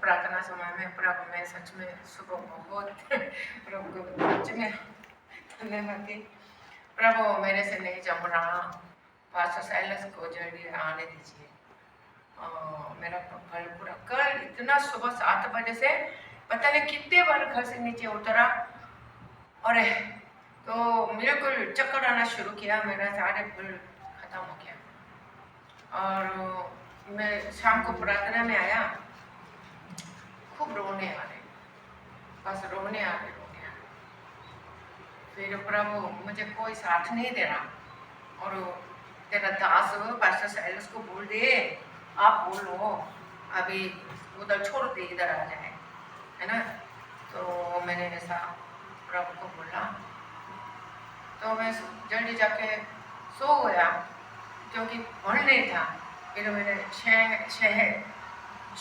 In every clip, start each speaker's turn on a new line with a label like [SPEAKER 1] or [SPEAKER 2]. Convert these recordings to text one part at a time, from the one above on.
[SPEAKER 1] प्रार्थना समय में प्रभु मैं सच में सुबह बहुत प्रभु को सच में धन्यवाद दी। प्रभु मेरे से नहीं जम रहा, पास्टर साइलस को जल्दी आने दीजिए। मेरा कल पूरा कल इतना सुबह 7 बजे से पता नहीं कितने बार घर से नीचे उतरा और तो मेरे को चक्कर आना शुरू किया, मेरा सारे बिल खत्म हो गया। और मैं शाम को प्रार्थना में आया, खूब रोने आ रहे, बस रोने आ रहे। फिर प्रभु मुझे कोई साथ नहीं दे रहा और तेरा दास पास्टर साइलस को बोल दे, आप बोलो अभी उधर छोड़ दे, इधर आ जाए, है ना। तो मैंने ऐसा प्रभु को बोला, तो मैं जल्दी जाके सो गया क्योंकि भर नहीं था। फिर मैंने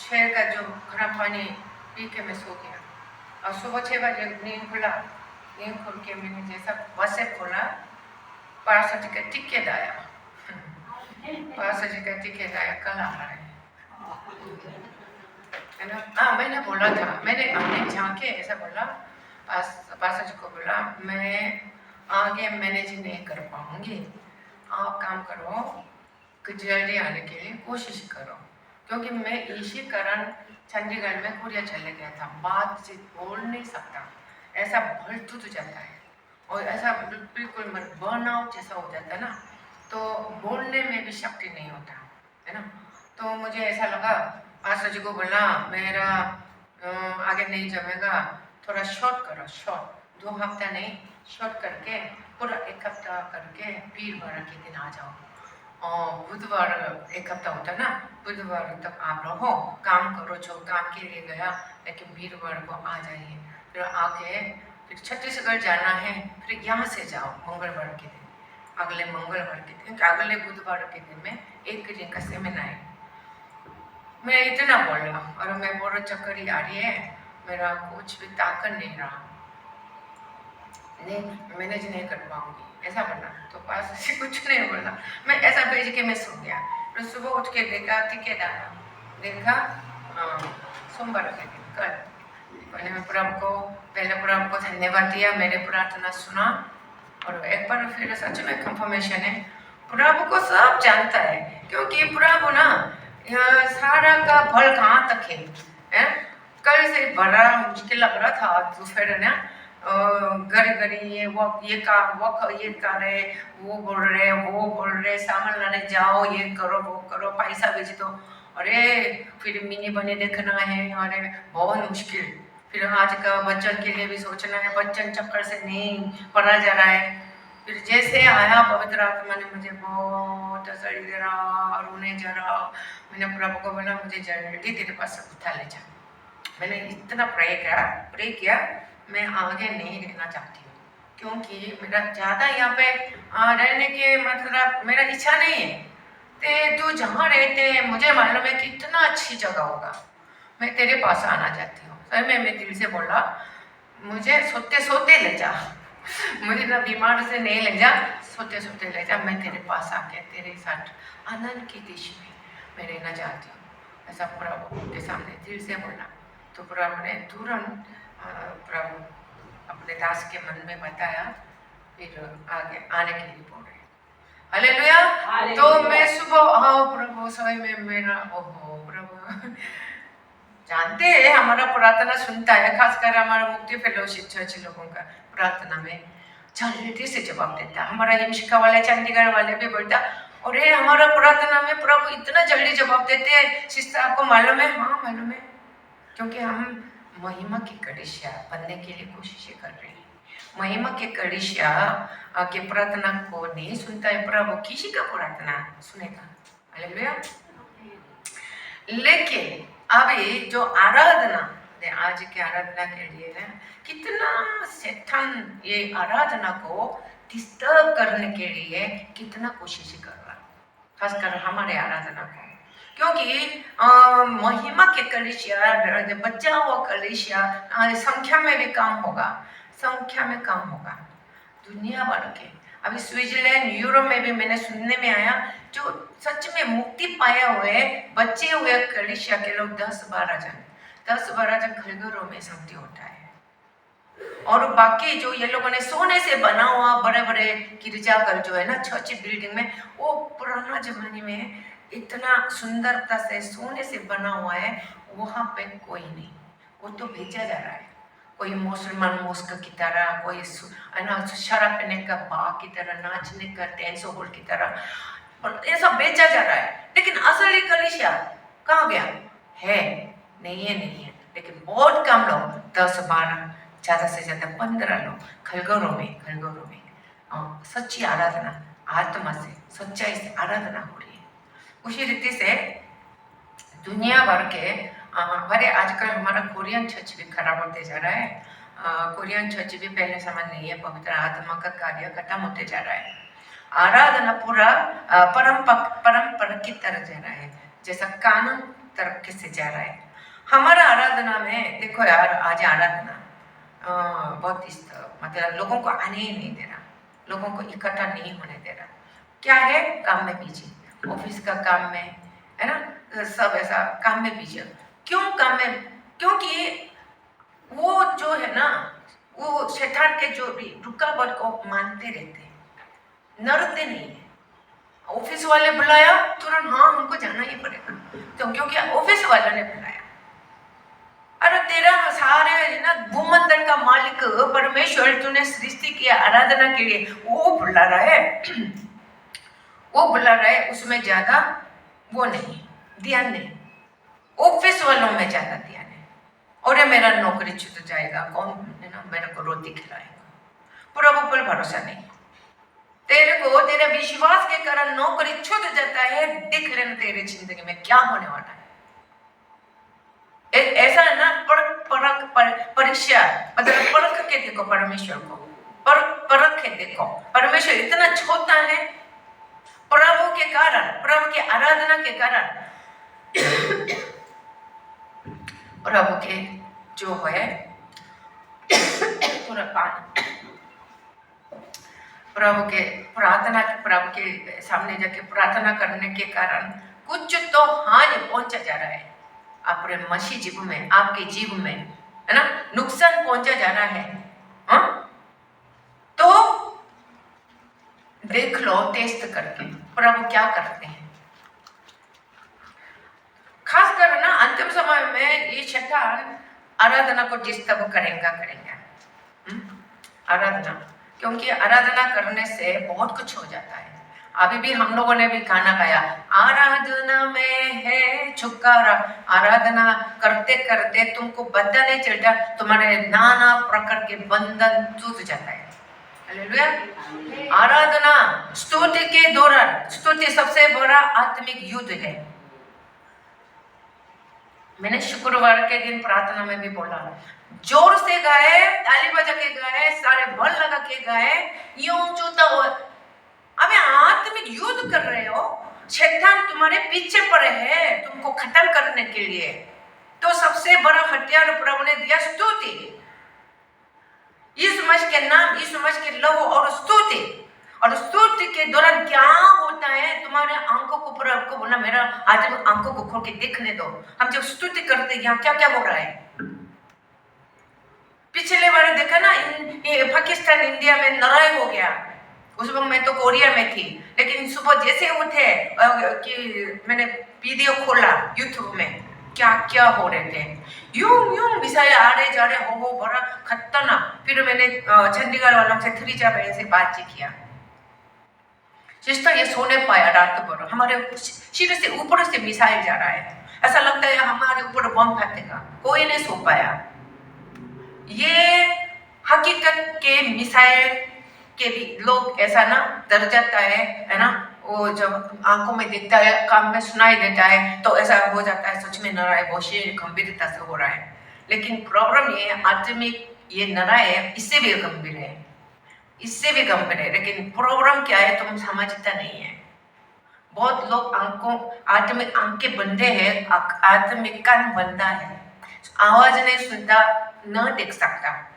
[SPEAKER 1] शहर का जो खराब पानी पी के मैं सो गया और सुबह 6 बजे नींद खुला। नींद खुल के मैंने जैसा बसे खोला, पास्टर जी का टिकट आया, पास्टर जी का टिकट आया, कल आ रहा है ना। हाँ मैंने बोला था, मैंने झांके ऐसा बोला, पास्टर जी को बोला मैं आगे मैनेज नहीं कर पाऊंगी, आप काम करो कि जल्दी आने के लिए कोशिश करो, क्योंकि मैं इसी कारण चंडीगढ़ में कोरिया चले गया था। बातचीत बोल नहीं सकता, ऐसा भर टूट जाता है और ऐसा बिल्कुल बर्नआउट जैसा हो जाता है ना, तो बोलने में भी शक्ति नहीं होता है ना। तो मुझे ऐसा लगा, पास्टर जी को बोला मेरा आगे नहीं जमेगा, थोड़ा शॉर्ट करो, शॉर्ट 2 हफ्ता नहीं, शॉर्ट करके पूरा 1 हफ्ता करके वीरवार के दिन आ जाओ और बुधवार 1 हफ्ता होता है ना, बुधवार तक आप रहो, काम करो जो काम के लिए गया, लेकिन वीरवार को आ जाइए। फिर आके फिर छत्तीसगढ़ जाना है, फिर यहाँ से जाओ मंगलवार के दिन, अगले मंगलवार के दिन, अगले बुधवार के दिन में 1 दिन का सेमिनार है। मैं इतना बोला और मैं बोलो चक्कर ही आ रही है, मेरा कुछ भी ताकत नहीं रहा, नहीं मैनेज नहीं कर पाऊंगी ऐसा बोला। तो पास से कुछ नहीं बोला, मैं ऐसा भेज के मैं सो गया। फिर सुबह उठ के देखा टिकट आया, देखा सोमवार के दिन कल। मैंने प्रभु को धन्यवाद दिया, मेरे प्रार्थना सुना और एक बार फिर सच में कंफर्मेशन है, प्रभु को सब जानता है, क्योंकि प्रभु ना सारा का फल कहाँ तक है। कल से बड़ा मुश्किल लग रहा था, तो फिर ना घड़ी ये करे, वो बोल रहे सामान लाने जाओ, ये करो वो करो, पैसा भेज दो, अरे फिर मिनी बने देखना है, अरे बहुत मुश्किल। फिर आज का बच्चन के लिए भी सोचना है, बच्चन चक्कर से नहीं पढ़ा जा रहा है। फिर जैसे आया पवित्र आत्मा ने मुझे बहुत तसल्ली दे रहा, रोने जा रहा, मैंने प्रभु को बोला मुझे जल्दी तेरे पास उठा ले जा। मैंने इतना प्रे किया, मैं आगे नहीं रहना चाहती हूँ, क्योंकि मेरा ज़्यादा यहाँ पे रहने के मतलब मेरा इच्छा नहीं है। ते तू जहाँ रहते हैं मुझे मालूम है कितना अच्छी जगह होगा, मैं तेरे पास आना चाहती हूँ। सर मैं दिल से बोला, मुझे सोते सोते ले जा, मुझे ना बीमार से नहीं ले जा, सोते सोते ले जा, मैं तेरे पास आके तेरे साथ आनंद की देश में मैं रहना चाहती हूँ, ऐसा प्रभु के सामने दिल से बोला। तो प्रभु ने तुरंत प्रभु अपने दास के मन में बताया, फिर आगे आने के लिए बोल रहे। हालेलुया। तो मैं सुबह प्रभु समय में मेरा ओहो प्रभु जानते हैं हमारा प्रार्थना सुनता है, खासकर हमारा मुक्ति फेलोशिप चर्च लोगों का प्रार्थना में जल्दी से जवाब देता। हमारा हिमशिका वाले चंडीगढ़ वाले भी बोलता, और हमारा प्रार्थना में प्रभु इतना जल्दी जवाब देते हैं। सिस्टर आपको मालूम है? हाँ मालूम है, क्योंकि हम महिमा की कड़िया बनने के लिए कोशिश कर रहे हैं। महिमा के कड़िया के प्रार्थना को नहीं सुनता है प्रभु, किसी का प्रार्थना सुनेगा। हालेलुया। लेकिन अभी जो आराधना आज के आराधना के लिए है, कितना शैतान ये आराधना को डिस्टर्ब करने के लिए कितना कोशिश कर रहा है, खासकर हमारे आराधना को। क्योंकि महिमा के कलीसिया, बच्चा हुआ कलीसिया संख्या में भी कम होगा, संख्या में कम होगा दुनिया भर के। अभी स्विट्जरलैंड यूरोप में भी मैंने सुनने में आया, जो सच में मुक्ति पाए हुए बचे हुए कलीसिया के लोग 10-12 जन, 10-12 जन घरों में शांति होता है। और बाकी जो ये लोगों ने सोने से बना हुआ बड़े बड़े गिरजाघर जो है ना, चर्च बिल्डिंग में, वो पुराना जमाने में इतना सुंदरता से सोने से बना हुआ है, वहां पे कोई नहीं, वो तो बेचा जा रहा है। कोई मुसलमान मॉस्क की तरह, कोई शराब पीने का बार की तरह, नाचने का डांस हॉल की तरह, और ये सब बेचा जा रहा है। लेकिन असली कलीसिया कहाँ गया है? नहीं है, नहीं है। लेकिन बहुत कम लोग, 10-12, ज़्यादा से ज़्यादा 15 लोग घरों में सच्ची आराधना, आत्मा से, सच्चाई से आराधना हो रही है। उसी रीति से दुनिया भर के हमारे आजकल हमारा कोरियन चर्च भी खराब होते जा रहा है। कोरियन चर्च भी पहले समझ नहीं है, पवित्र आत्मा का कार्य खत्म होते जा रहा है। आराधना पूरा परंपरा की तरह जा रहा है, जैसा कानून तरफ से जा रहा है। हमारा आराधना में देखो यार, आज आराधना बहुत मतलब लोगों को आने ही नहीं दे रहा, लोगों को इकट्ठा नहीं होने दे रहा। क्या है? काम में बिजी, ऑफिस का काम में, है ना, सब ऐसा काम में बिजी। क्यों काम में? क्योंकि वो जो है ना, वो शैतान के जो भी रुकावट को मानते रहते हैं, नरते नहीं है। ऑफिस वाले बुलाया तुरंत, हाँ हमको जाना ही पड़ेगा, तो क्योंकि ऑफिस वाले ने बुलाया। अरे तेरा सारे ना भूमंडल का मालिक परमेश्वर तूने सृष्टि किया आराधना के लिए, वो बुला रहा है, वो बुला रहा है, उसमें ज्यादा वो नहीं, ध्यान नहीं। ऑफिस वालों में ज्यादा ध्यान है। और ये मेरा नौकरी छूट जाएगा, कौन है ना मेरे को रोटी खिलाएगा। प्रभु पर भरोसा नहीं। तेरे को तेरे विश्वास के कारण नौकरी छूट जाता है, देख लेना तेरे जिंदगी में क्या होने वाला है। ऐसा है ना, परीक्षा, मतलब परख के देखो परमेश्वर को, परख के देखो। परमेश्वर इतना छोटा है, प्रभु के कारण, प्रभु की आराधना के कारण प्रभु के जो है पूरा पान, प्रभु के प्रार्थना, प्रभु के सामने जाके प्रार्थना करने के कारण कुछ तो हानि पहुंचा जा रहा है अपने मसीह जीव में, आपके जीव में, है ना, नुकसान पहुंचा जा रहा है। तो देख लो, टेस्ट करके प्रभु क्या करते हैं। खासकर ना अंतिम समय में ये शैतान आराधना को डिस्टर्ब करेगा। आराधना, क्योंकि आराधना करने से बहुत कुछ हो जाता है। अभी भी हम लोगों ने भी गाना गाया, आराधना में है छुटकारा। आराधना करते करते तुमको पता नहीं चलता, तुम्हारे नाना प्रकार के बंधन टूट जाता है। हालेलुया। आराधना, स्तुति के दौरान, स्तुति सबसे बड़ा आत्मिक युद्ध है। मैंने शुक्रवार के दिन प्रार्थना में भी बोला, जोर से गाए, ताली बजा के गाए, सारे बल लगा के गाए, यूं चूता हो। अबे आत्मिक युद्ध कर रहे हो, शैतान तुम्हारे पीछे पड़े है तुमको खत्म करने के लिए। तो सबसे बड़ा हथियार प्रभु ने दिया स्तुति। यीशु मसीह के नाम, यीशु मसीह के लहू और स्तुति। और स्तुति के दौरान क्या होता है, तुम्हारे आंखों को पूरा, आपको बोला मेरा आज आंखों को खोल के देखने दो। हम जब स्तुति करते हैं, यहाँ क्या क्या हो रहा है। पिछले बार देखा ना, पाकिस्तान इंडिया में लड़ाई हो गया। उस वक्त मैं तो कोरिया में थी, लेकिन सुबह जैसे उठे कि मैंने वीडियो खोला यूट्यूब में, क्या क्या हो रहे थे। यूं मिसाइल आ रहे जा रहे, हो बड़ा खतरनाक। फिर मैंने चंडीगढ़ वालों से, थ्रीजा बहन से बातचीत किया। सिस्टर ये सोने पाया रात भर, हमारे सिर से ऊपर से मिसाइल जा रहा है, ऐसा लगता है हमारे ऊपर बम फटेगा, कोई नहीं सो पाया। ये हकीकत के मिसाइल के भी लोग ऐसा ना डर जाता है ना, वो जब आंखों में देखता है, कान में सुनाई देता है, तो ऐसा हो जाता है सच में नाराय बहुत गंभीरता से हो रहा है। लेकिन प्रॉब्लम ये आत्मिक, ये नाराय इससे भी गंभीर है, इससे भी गंभीर है। लेकिन प्रॉब्लम क्या है, तुम समझता नहीं है। बहुत लोग आंखों, आत्मिक आंखें बंदे हैं, आत्मिक कान बंदा है, आवाज नहीं सुनता, न देख सकता।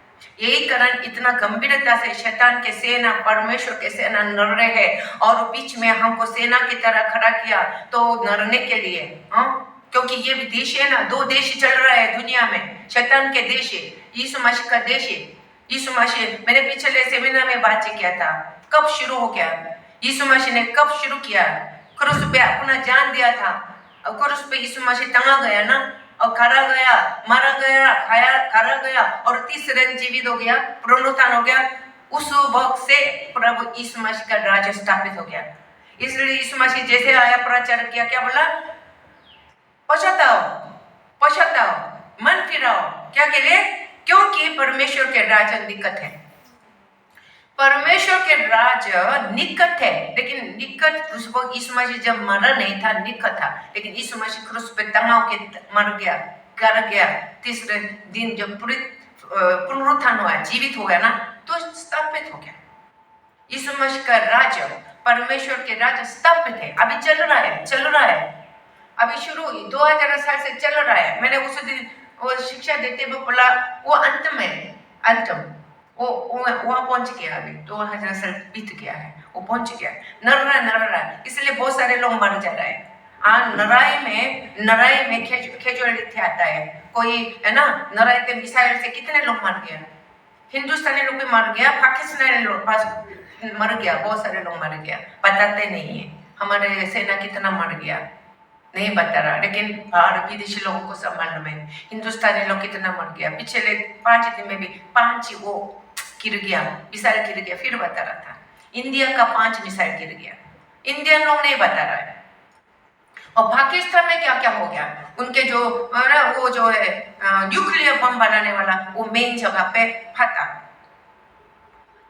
[SPEAKER 1] यही कारण इतना गंभीरता से शैतान के सेना, परमेश्वर के सेना लड़ रहे हैं, और बीच में हमको सेना की तरह खड़ा किया तो लड़ने के लिए। क्योंकि ये भी देश है ना, 2 देश चल रहा है दुनिया में, शैतान के देश है, यीशु मसीह का देश है। यीशु मसीह, मैंने पिछले सेमिनार में बात किया था, कब शुरू हो गया, यीशु मसीह ने कब शुरू किया, क्रूस पे अपना जान दिया था, और क्रूस पे यीशु मसीह टंगा गया ना, और खड़ा गया, मारा गया, खड़ा गया, और तीसरे दिन जीवित हो गया, पुनरुत्थान हो गया। उस वक्त से प्रभु यीशु मसीह का राज्य स्थापित हो गया। इसलिए यीशु मसीह जैसे आया, प्रचार किया, क्या बोला, पछताओ, पछताओ, मन फिराओ, क्या के लिए, क्योंकि परमेश्वर के राज्य निकट है। परमेश्वर के राज्य निकट है, लेकिन निकट उस वक्त यीशु मसीह जब मरा नहीं था, निकट था, लेकिन यीशु मसीह क्रूस पे टंगा के मर गया, कर गया, तीसरे दिन जब पुनरुत्थान हुआ, जीवित हो गया ना, तो स्थापित हो गया। यीशु मसीह का राज्य, परमेश्वर के राज्य स्थापित है, अभी चल रहा है, चल रहा है, अभी शुरू 2000 साल से चल रहा है। मैंने उस दिन वो शिक्षा देते हुए बोला, वो अंत में, अंतम, वो वहाँ पहुंच गया, अभी 2000 साल बीत गया है, वो पहुंच गया, नर रहा, इसलिए बहुत सारे लोग मर जा रहे हैं। नराई में कैजुअलिटी आता है, कोई है ना, नराई के मिसाइल से कितने लोग मर गया, हिंदुस्तानी लोग भी मर गया, पाकिस्तानी लोग पास मर गया, बहुत सारे लोग मर गया, बताते नहीं है, हमारे सेना कितना मर गया नहीं बता रहा, लेकिन बाहर विदेशी लोगों को सब मालूम है, हिंदुस्तानी लोग कितना मर गया। पिछले 5 दिन में भी 5 वो गिर गया, मिसाइल गिर गया, फिर बता रहा था, इंडिया का 5 मिसाइल गिर गया, इंडियन लोग नहीं बता रहा है। और पाकिस्तान में क्या क्या हो गया, उनके जो वो जो है न्यूक्लियर बम बनाने वाला, वो मेन जगह पे फटा।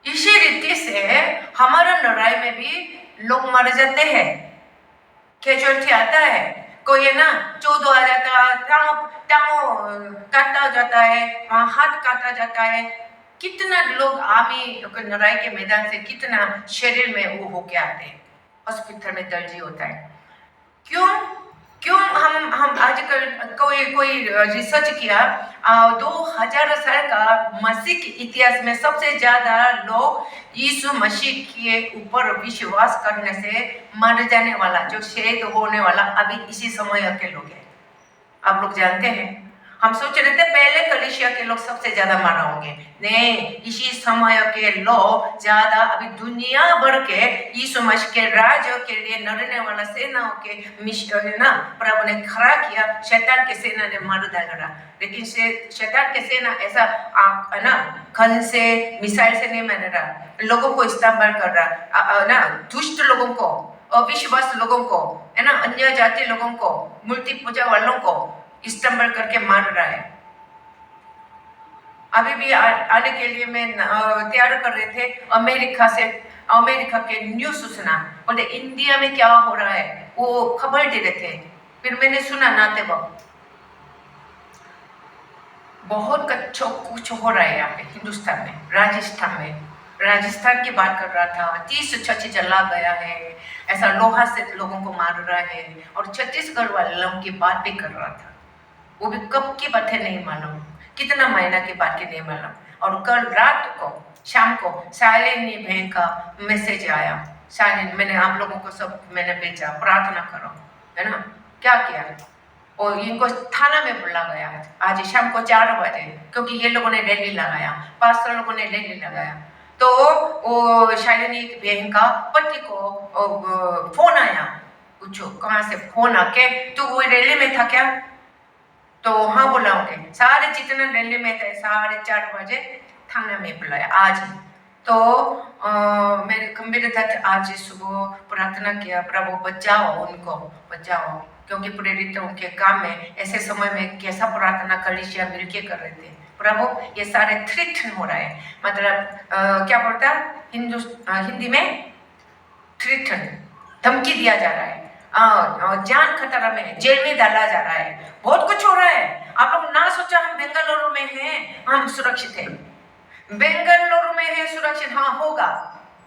[SPEAKER 1] इसी रीति से हमारा लड़ाई में भी लोग मर जाते हैं, कैजुअलिटी आता है, कोई है ना, 14 आ जाता है, टांग काटा जाता है, वहाँ हाथ काटा जाता है, कितना लोग आर्मी लड़ाई के मैदान से कितना शरीर में वो होके आते हैं, हॉस्पिटल में दर्जी होता है। क्यों हम आजकल कोई रिसर्च किया, 2000 साल का मसीह के इतिहास में सबसे ज्यादा लोग यीशु मसीह के ऊपर विश्वास करने से मर जाने वाला, जो शहीद होने वाला, अभी इसी समय के लोग हैं। आप लोग जानते हैं, हम सोच रहे थे पहले कलीसिया के लोग सबसे ज्यादा मारा होंगे, नहीं, इसी समय के लोग ज्यादा, अभी दुनिया भर के यीशु मसीह के राज्य के लिए लड़ने वाला सेनाओं के मिशन ना प्रभु ने खड़ा किया, शैतान के सेना ने मार डाला। लेकिन शैतान के सेना ऐसा है ना, खन से, मिसाइल से नहीं मार रहा, लोगों को इस्तेमाल कर रहा ना, दुष्ट लोगों को, अविश्वास लोगों को, है ना, अन्य जाति लोगों को, मूर्ति पूजा वालों को इस्तेमाल करके मार रहा है। अभी भी आने के लिए मैं तैयार कर रहे थे, अमेरिका के न्यूज़ सुना, बोले इंडिया में क्या हो रहा है, वो खबर दे रहे थे, फिर मैंने सुना नाते वक्त बहुत कुछ हो रहा है यहाँ पे हिंदुस्तान में, राजस्थान की बात कर रहा था, 30 चर्च जला गया है, ऐसा लोहा से लोगों को मार रहा है, और छत्तीसगढ़ वालों की बात भी कर रहा था, वो भी कब की बात है नहीं मालूम, कितना महीना की बात है नहीं मालूम। और कल रात को, शाम को शालिनी बहन का मैसेज आया, शालिनी, मैंने आप लोगों को सब मैंने भेजा, प्रार्थना करो, है ना, क्या किया, और इनको थाना में बुला गया आज शाम को 4 बजे, क्योंकि ये लोगों ने रैली लगाया, पास्टर लोगों ने रैली लगाया, तो वो शालिनी बहन का पति को फोन आया, पूछो कहाँ से फोन आके, तो वो रैली में था क्या, तो हाँ बुलाओगे, सारे जितने रैली में थे सारे 4 बजे थाना में बुलाया आज। तो मेरे गंभीर तक आज सुबह प्रार्थना किया, प्रभु बचाओ उनको, बचाओ, क्योंकि प्रेरितों के काम में ऐसे समय में कैसा प्रार्थना कलीसिया मिलके कर रहे थे, प्रभु ये सारे थ्रेटन हो रहा है, मतलब क्या बोलता हिंदी में, थ्रेटन, धमकी दिया जा रहा है, जान खतरा में, जेल में डाला जा रहा है, बहुत कुछ हो रहा है। आप लोग ना सोचा हम बेंगलुरु में हैं, हम सुरक्षित हैं, बेंगलुरु में है सुरक्षित, हाँ होगा,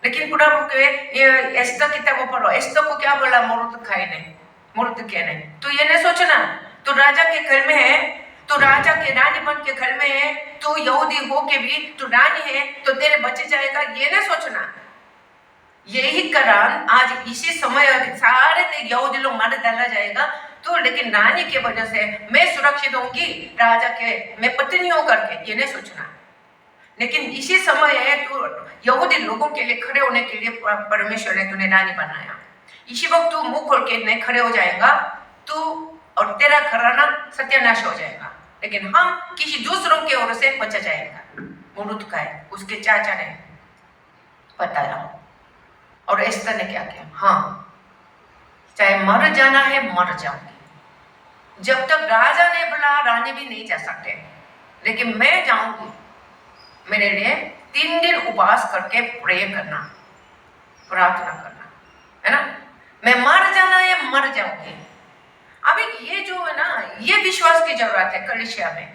[SPEAKER 1] लेकिन प्रभु के एस्तर किताबों पढ़ो, एस्तर को क्या बोला, मुर्द खाए नहीं, मुर्द के नहीं, तो ये नहीं सोचना तो राजा के घर में है, तो राजा के रानी बन के घर में है, तो यहूदी हो के भी तो रानी है, तो तेरे बचे जाएगा, ये नहीं सोचना। यही कारण आज इसी समय सारे यहूदी लोग मार डाला जाएगा, तो लेकिन रानी की वजह से मैं सुरक्षित होंगी, राजा के मैं पत्नी हूं करके ये नहीं सोचना। लेकिन इसी समय है तो यहूदी लोगों के लिए खड़े होने के लिए परमेश्वर ने तुम्हें रानी बनाया। इसी वक्त तू मुंह खोल के नहीं खड़े हो जाएगा तू और तेरा घराना सत्यानाश हो जाएगा। लेकिन हम किसी दूसरों की ओर से बचा जाएगा। मुर्दकाय उसके चाचा ने बताया और एस्तर ने क्या किया, हाँ चाहे मर जाना है मर जाऊंगी। जब तक राजा ने बोला रानी भी नहीं जा सकते, लेकिन मैं जाऊंगी। मेरे लिए 3 दिन उपवास करके प्रे करना, प्रार्थना करना, है ना। मैं मर जाना है मर जाऊंगी। अभी ये जो है ना, ये विश्वास की जरूरत है कलिसिया में।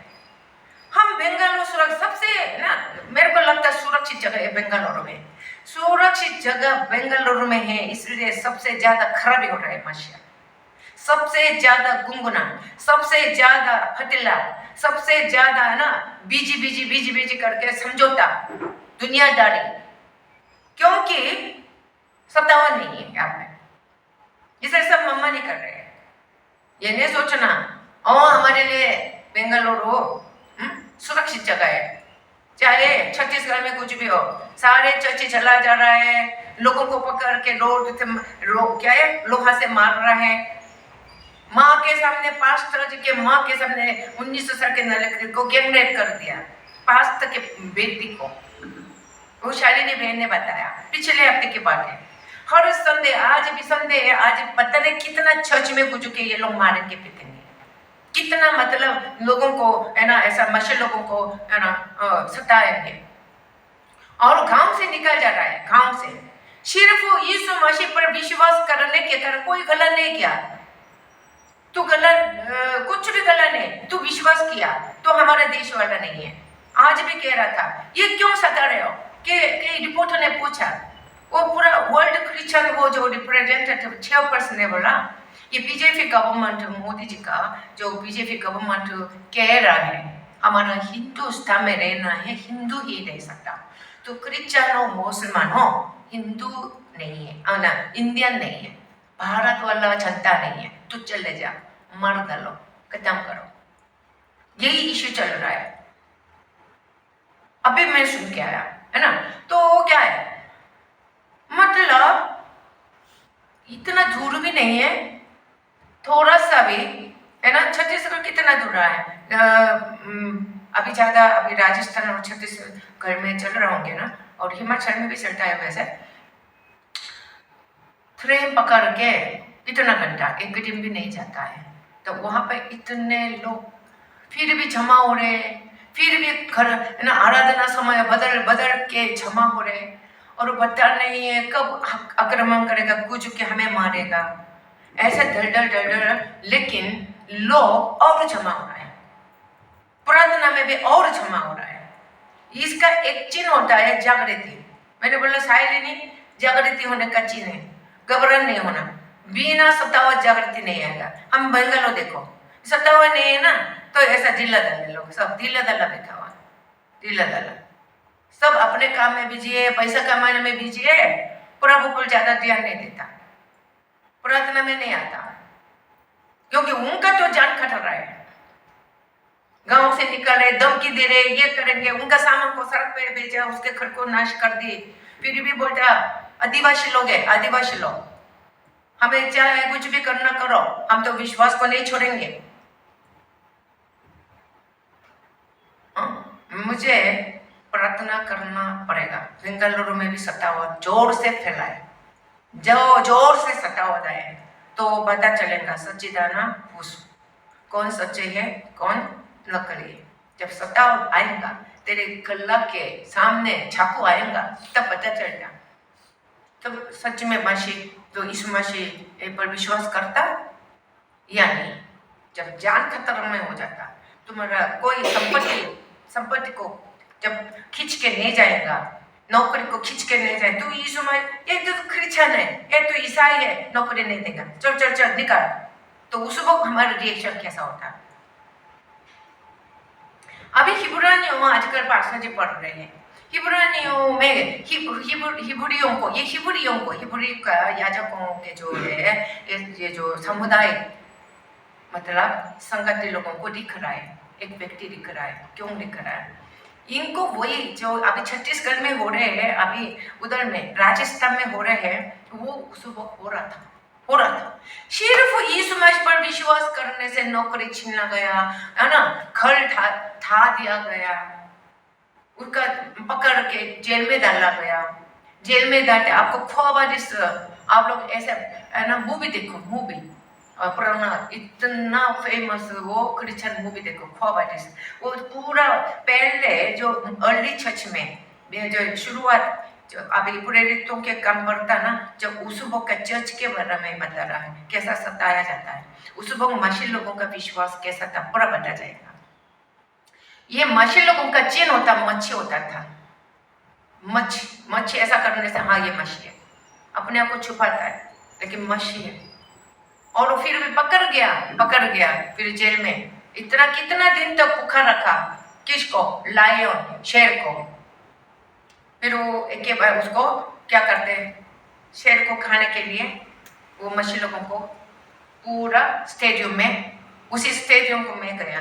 [SPEAKER 1] हम बेंगलुरु सुरक्षित सबसे ना, मेरे को लगता है सुरक्षित जगह है बेंगलुरु में। सुरक्षित जगह बेंगलुरु में है, इसलिए सबसे ज्यादा खराबी हो रहा है मशीन, सबसे ज्यादा गुनगुना, सबसे ज्यादा फटिला, सबसे ज्यादा है ना बीजी करके समझौता, दुनियादारी, क्योंकि सत्तावा नहीं है यहाँ पे। इसे सब मम्मा नहीं कर रहे हैं। ये नहीं सोचना हमारे लिए बेंगलुरु सुरक्षित जगह है। चाहे छत्तीसगढ़ में कुछ भी हो, सारे चर्चे चला जा रहा है, लोगों को पकड़ के क्या है लोहा से मार रहा है। माँ के सामने पास्टर जी के माँ के सामने 1900 साल के लड़के को गैंगरेप कर दिया, पास्टर के बेटी को। वो शालिनी बहन ने बताया, पिछले हफ्ते की बात है। हर संडे, आज भी संडे है, आज पता नहीं कितना चर्च में कुछ के ये लोग मारेंगे पीटेंगे, कितना मतलब लोगों को है ना ऐसा मशे लोगों को है ना सताएंगे। और गांव से निकल जा रहा है, गांव से सिर्फ यीशु मसीह पर विश्वास करने के कारण कोई गलत नहीं किया। तू गलत कुछ भी गलत नहीं, तू विश्वास किया तो हमारा देश वाला नहीं है। आज भी कह रहा था ये क्यों सता रहे हो कि रिपोर्टर ने पूछा, वो पूरा वर्ल्ड क्रिश्चियन वो जो रिप्रेजेंटेटिव चेयरपर्सन ने बोला ये बीजेपी गवर्नमेंट, मोदी जी का जो बीजेपी गवर्नमेंट कह रहा है हमारा हिंदुस्तान में रहना है, हिंदू ही रह सकता। तो क्रिश्चियन हो मुसलमान हो, हिंदू नहीं है ना, इंडियन नहीं है, भारत वाला जनता नहीं है, तो चले जा, मर डालो, खत्म करो। यही इश्यू चल रहा है। अभी मैं सुन के आया है ना, तो क्या है मतलब इतना दूर भी नहीं है, थोड़ा सा भी है ना। छत्तीसगढ़ कितना दूर रहा है, अभी ज्यादा अभी राजस्थान और छत्तीसगढ़ में चल रहे होंगे ना, और हिमाचल में भी चलता है वैसे। ट्रेन पकड़ के इतना घंटा एक दिन भी नहीं जाता है, तो वहां पे इतने लोग फिर भी जमा हो रहे, फिर भी घर है ना आराधना समय बदल बदल के जमा हो रहे, और पता नहीं है कब आक्रमण करेगा, कुछ के हमें मारेगा, ऐसा डर। लेकिन लोग और जमा हो रहा है, प्रार्थना में भी और जमा हो रहा है। इसका एक चिन्ह होता है जागृति। मैंने बोला शायद जागृति होने का चिन्ह है, घबराहट नहीं होना, बिना सत्तावा जागृति नहीं आएगा। हम बेंगलोर देखो, सत्तावा नहीं है ना, तो ऐसा ढीला दल लोग सब ढीला दल्ला बैठा हुआ, ढीला दल्ला सब अपने काम में बिजी है, पैसा कमाने में बिजी है, प्रभु पर ज्यादा ध्यान नहीं देता, प्रार्थना में नहीं आता, क्योंकि उनका तो जान खतरा है। गांव से निकल रहे, धमकी दे रहे, ये करेंगे, उनका सामान को सड़क पे भेजा, उसके घर को नाश कर दिए, फिर भी बोलता आदिवासी लोग है, आदिवासी लोग, हमें चाहे कुछ भी करना करो, हम तो विश्वास को नहीं छोड़ेंगे। मुझे प्रार्थना करना पड़ेगा। बेंगलुरु में भी सत्तावा जोर से फैलाए, जो जोर से सत्तावा जाए तो पता चलेगा सच्चिदाना पूछ कौन सच्चे है कौन नकली है। जब सत्तावा आएगा तेरे गला के सामने चाकू आएगा तब पता चलेगा तब सच में मसीह तो इस मसीह पर विश्वास करता या नहीं। जब जान खतरे में हो जाता, तुम्हारा कोई संपत्ति को जब खींच के नहीं जाएगा, नौकरी को खींच के नहीं जाए, तो यीशु में ये तो क्रिश्चियन है, ये तो ईसाई है, नौकरी नहीं देगा, चल निकाल, तो उस वक्त हमारा रिएक्शन कैसा होता है। अभी हिब्रानियों आजकल पास्टर जी पढ़ रहे हैं, हिब्रानियों में हिब्रियों को हिब्री का याजकों के जो है ये जो समुदाय मतलब संगति लोगों को दिख रहा है, एक व्यक्ति दिख रहा है। क्यों दिख रहा है? इनको वही जो अभी छत्तीसगढ़ में हो रहे हैं, अभी उधर में राजस्थान में हो रहे हैं, वो उस वक्त हो रहा था। सिर्फ यीशु मसीह पर विश्वास करने से नौकरी छीना गया, है ना, घर ठा दिया गया, उसका पकड़ के जेल में डाला गया। जेल में डालते आपको ख्वाबादिस, आप लोग ऐसे है ना मूवी देखो, मूवी पुराना इतना फेमस वो क्रिश्चियन मूवी देखो, ख्वाबादिस। वो पूरा पहले जो अर्ली चर्च में जो शुरुआत अभी प्रेरितों के काम करता ना, जब उस वक्त का चर्च के बारे में बता रहा है, कैसा सताया जाता है, उस वक्त मसीह लोगों का विश्वास कैसा था, पूरा बता जाएगा। ये मछली लोगों का चिन्ह होता, मच्छी होता था। मच्छी ऐसा करने से हाँ ये मछली है, अपने आप को छुपाता है, लेकिन मछली है। और फिर भी पकड़ गया फिर जेल में कितना दिन तक भूखा रखा, किसको? लायन, शेर को। फिर वो एक के बाद उसको क्या करते हैं, शेर को खाने के लिए वो मछली लोगों को पूरा स्टेडियम में, उसी स्टेडियम को मैं गया,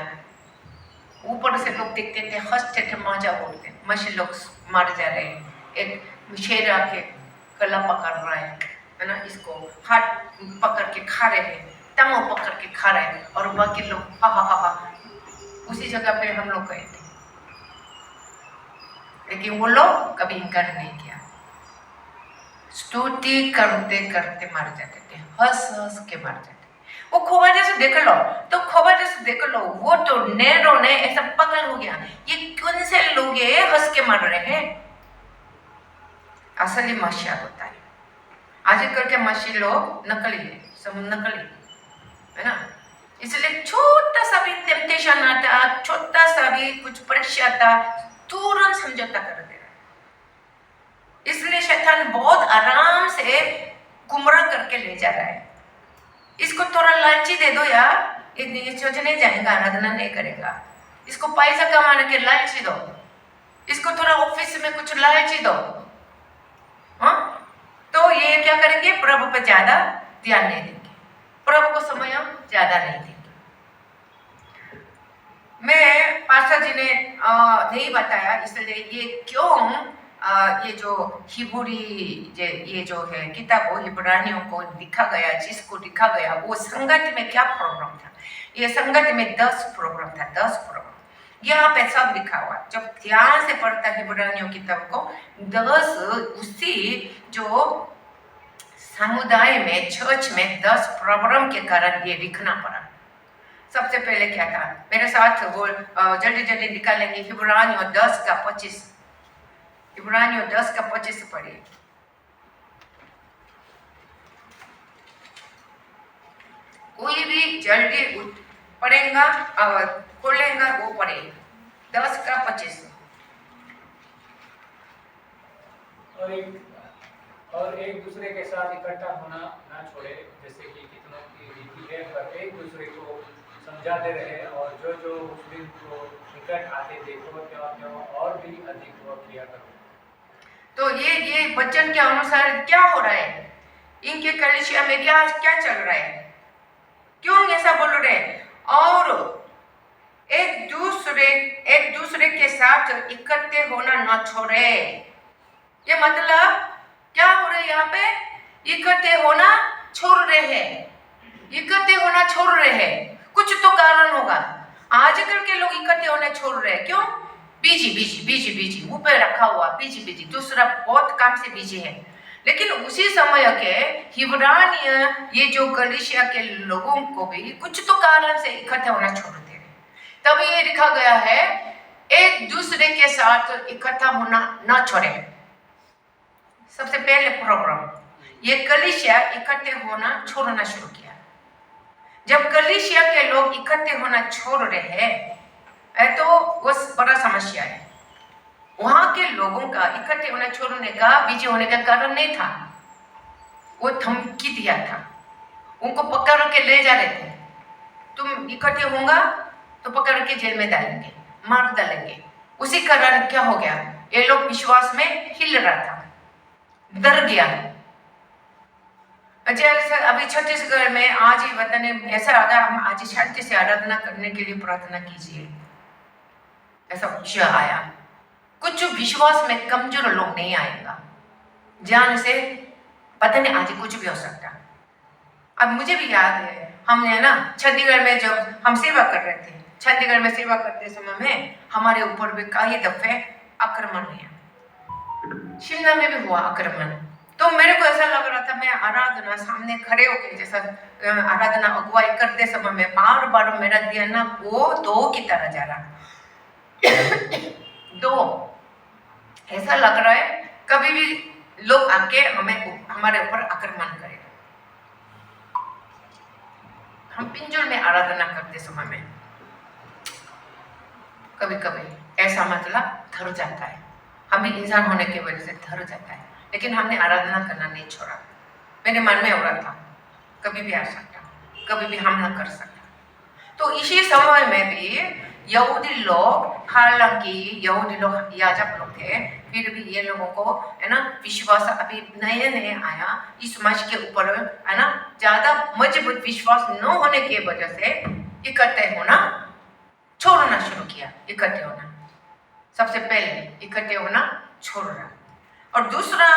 [SPEAKER 1] ऊपर से लोग देखते थे, हंसते थे, मजा बोलते, मछली लोग मार जा रहे हैं, एक शेर आके गला पकड़ रहा है ना, इसको हाथ पकड़ के खा रहे हैं, तमो पकड़ के खा रहे हैं, और बाकी लोग हा हा हा हा। उसी जगह पे हम लोग गए थे, लेकिन वो लोग कभी इनकार नहीं किया, स्तुति करते करते मार जाते थे, हंस के मार जाते। वो खोबा जैसे देख लो, तो खोबा जैसे देख लो, वो तो नेरो ने ऐसा पागल हो गया, ये कौन से लोग ये हंस के मार रहे हैं? असली मसीहा होता है। आजकल के मसीह लोग नकली है, सब नकली है ना। इसलिए छोटा सा भी टेम्पटेशन आता, छोटा सा भी कुछ परीक्षा आता, तुरंत समझौता कर दे रहा है। इसलिए शैतान बहुत आराम से गुमराह करके ले जा रहा है। इसको थोड़ा लालची दे दो यार, ये सोचने जाएगा, आराधना नहीं करेगा। इसको पैसा कमाने के लालची दो, इसको थोड़ा ऑफिस में कुछ लालची दो, हाँ, तो ये क्या करेंगे? प्रभु पे ज्यादा ध्यान नहीं देंगे, प्रभु को समय ज्यादा नहीं देंगे। मैं पास्टर जी ने नहीं बताया, इसलिए ये क्यों ये जो हिब्री ये जो है किताब हिब्रानियों को लिखा गया, जिसको लिखा गया वो संगत में क्या प्रॉब्लम था, ये संगत में 10 प्रॉब्लम था, 10 प्रॉब्लम यहाँ पे सब लिखा हुआ। जब ध्यान से पढ़ता है हिब्रानियों किताब को, 10 उसी जो समुदाय में, चर्च में 10 प्रॉब्लम के कारण ये लिखना पड़ा। सबसे पहले क्या था, मेरे साथ वो जल्दी निकालेंगे, हिब्रानियों 10 का 25, हिब्रानियों 10 का 25 पढ़िए। कोई भी जल्दी पढ़ेगा और खोलेगा वो पढ़ेगा, 10 का 25।
[SPEAKER 2] और एक दूसरे के साथ इकट्ठा होना ना छोड़े, जैसे कि कितनों की रीति है, पर एक दूसरे को समझाते रहे, और जो उस दिन को निकट आते देखो, त्यों और भी अधिक वो किया करो।
[SPEAKER 1] तो ये वचन के अनुसार क्या हो रहा है, इनके कलीसिया में क्या चल रहा है, क्यों ऐसा बोल रहे हैं? और एक दूसरे के साथ इकट्ठे होना न छोड़े। ये मतलब क्या हो रहा है यहाँ पे? इकट्ठे होना छोड़ रहे हैं, इकट्ठे होना छोड़ रहे हैं। कुछ तो कारण होगा, आजकल के लोग इकट्ठे होने छोड़ रहे हैं। क्यों? बिजी, मुंह पे रखा हुआ, बिजी, दूसरा बहुत काम से बिजी है। लेकिन उसी समय के हिब्रानिय ये जो कलीसिया के लोगों को भी कुछ तो कारण से इकट्ठे होना छोड़ दे रहे। तब ये लिखा गया है, एक दूसरे के साथ इकट्ठा होना न छोड़े। सबसे पहले प्रॉब्लम, ये कलीसिया इकट्ठे होना छोड़ना शुरू किया। जब कलीसिया के लोग इकट्ठे होना छोड़ रहे हैं तो वो बड़ा समस्या है। वहां के लोगों का इकट्ठे होना छोड़ने का, बिजी होने का कारण नहीं था, वो धमकी दिया था, उनको पकड़ के ले जा रहे थे, तुम इकट्ठे होगा तो पकड़ के जेल में डालेंगे, मार डालेंगे। उसी कारण क्या हो गया, ये लोग विश्वास में हिल रहा था, डर गया। जैसे अभी छत्तीसगढ़ में आज ही वतन ऐसा अगर हम आज शांति से आराधना करने के लिए प्रार्थना कीजिए, ऐसा विषय आया। कुछ विश्वास में कमजोर लोग नहीं आएगा, जान से पता नहीं आज कुछ भी हो सकता। अब मुझे भी याद है, हमने ना छत्तीसगढ़ में जब हम सेवा कर रहे थे, छत्तीसगढ़ में सेवा करते समय में हमारे ऊपर भी कई दफे आक्रमण हुआ, शिमला में भी हुआ आक्रमण। तो मेरे को ऐसा लग रहा था मैं आराधना सामने खड़े होके जैसा आराधना अगुवाई करते समय में बार बार मेरा दिया ना वो दो की तरह जा रहा दो, ऐसा लग रहा है कभी भी लोग आके हमारे ऊपर आक्रमण करें। हम पिंजल में आराधना करते समय में कभी कभी ऐसा मतलब थर जाता है, हम भी इंसान होने की वजह से थर जाता है, लेकिन हमने आराधना करना नहीं छोड़ा। मेरे मन में हो रहा था कभी भी आ सकता, कभी भी हमला कर सकता। तो इसी समय में भी यहूदी लोग, हालांकि यहूदी लोग याजक लोग थे, फिर भी ये लोगों को है ना विश्वास अभी नए नए आया, इस मसीह के ऊपर है ना ज्यादा मजबूत विश्वास न होने की वजह से इकट्ठे होना छोड़ना शुरू किया। इकट्ठे होना सबसे पहले इकट्ठे होना छोड़ना। और दूसरा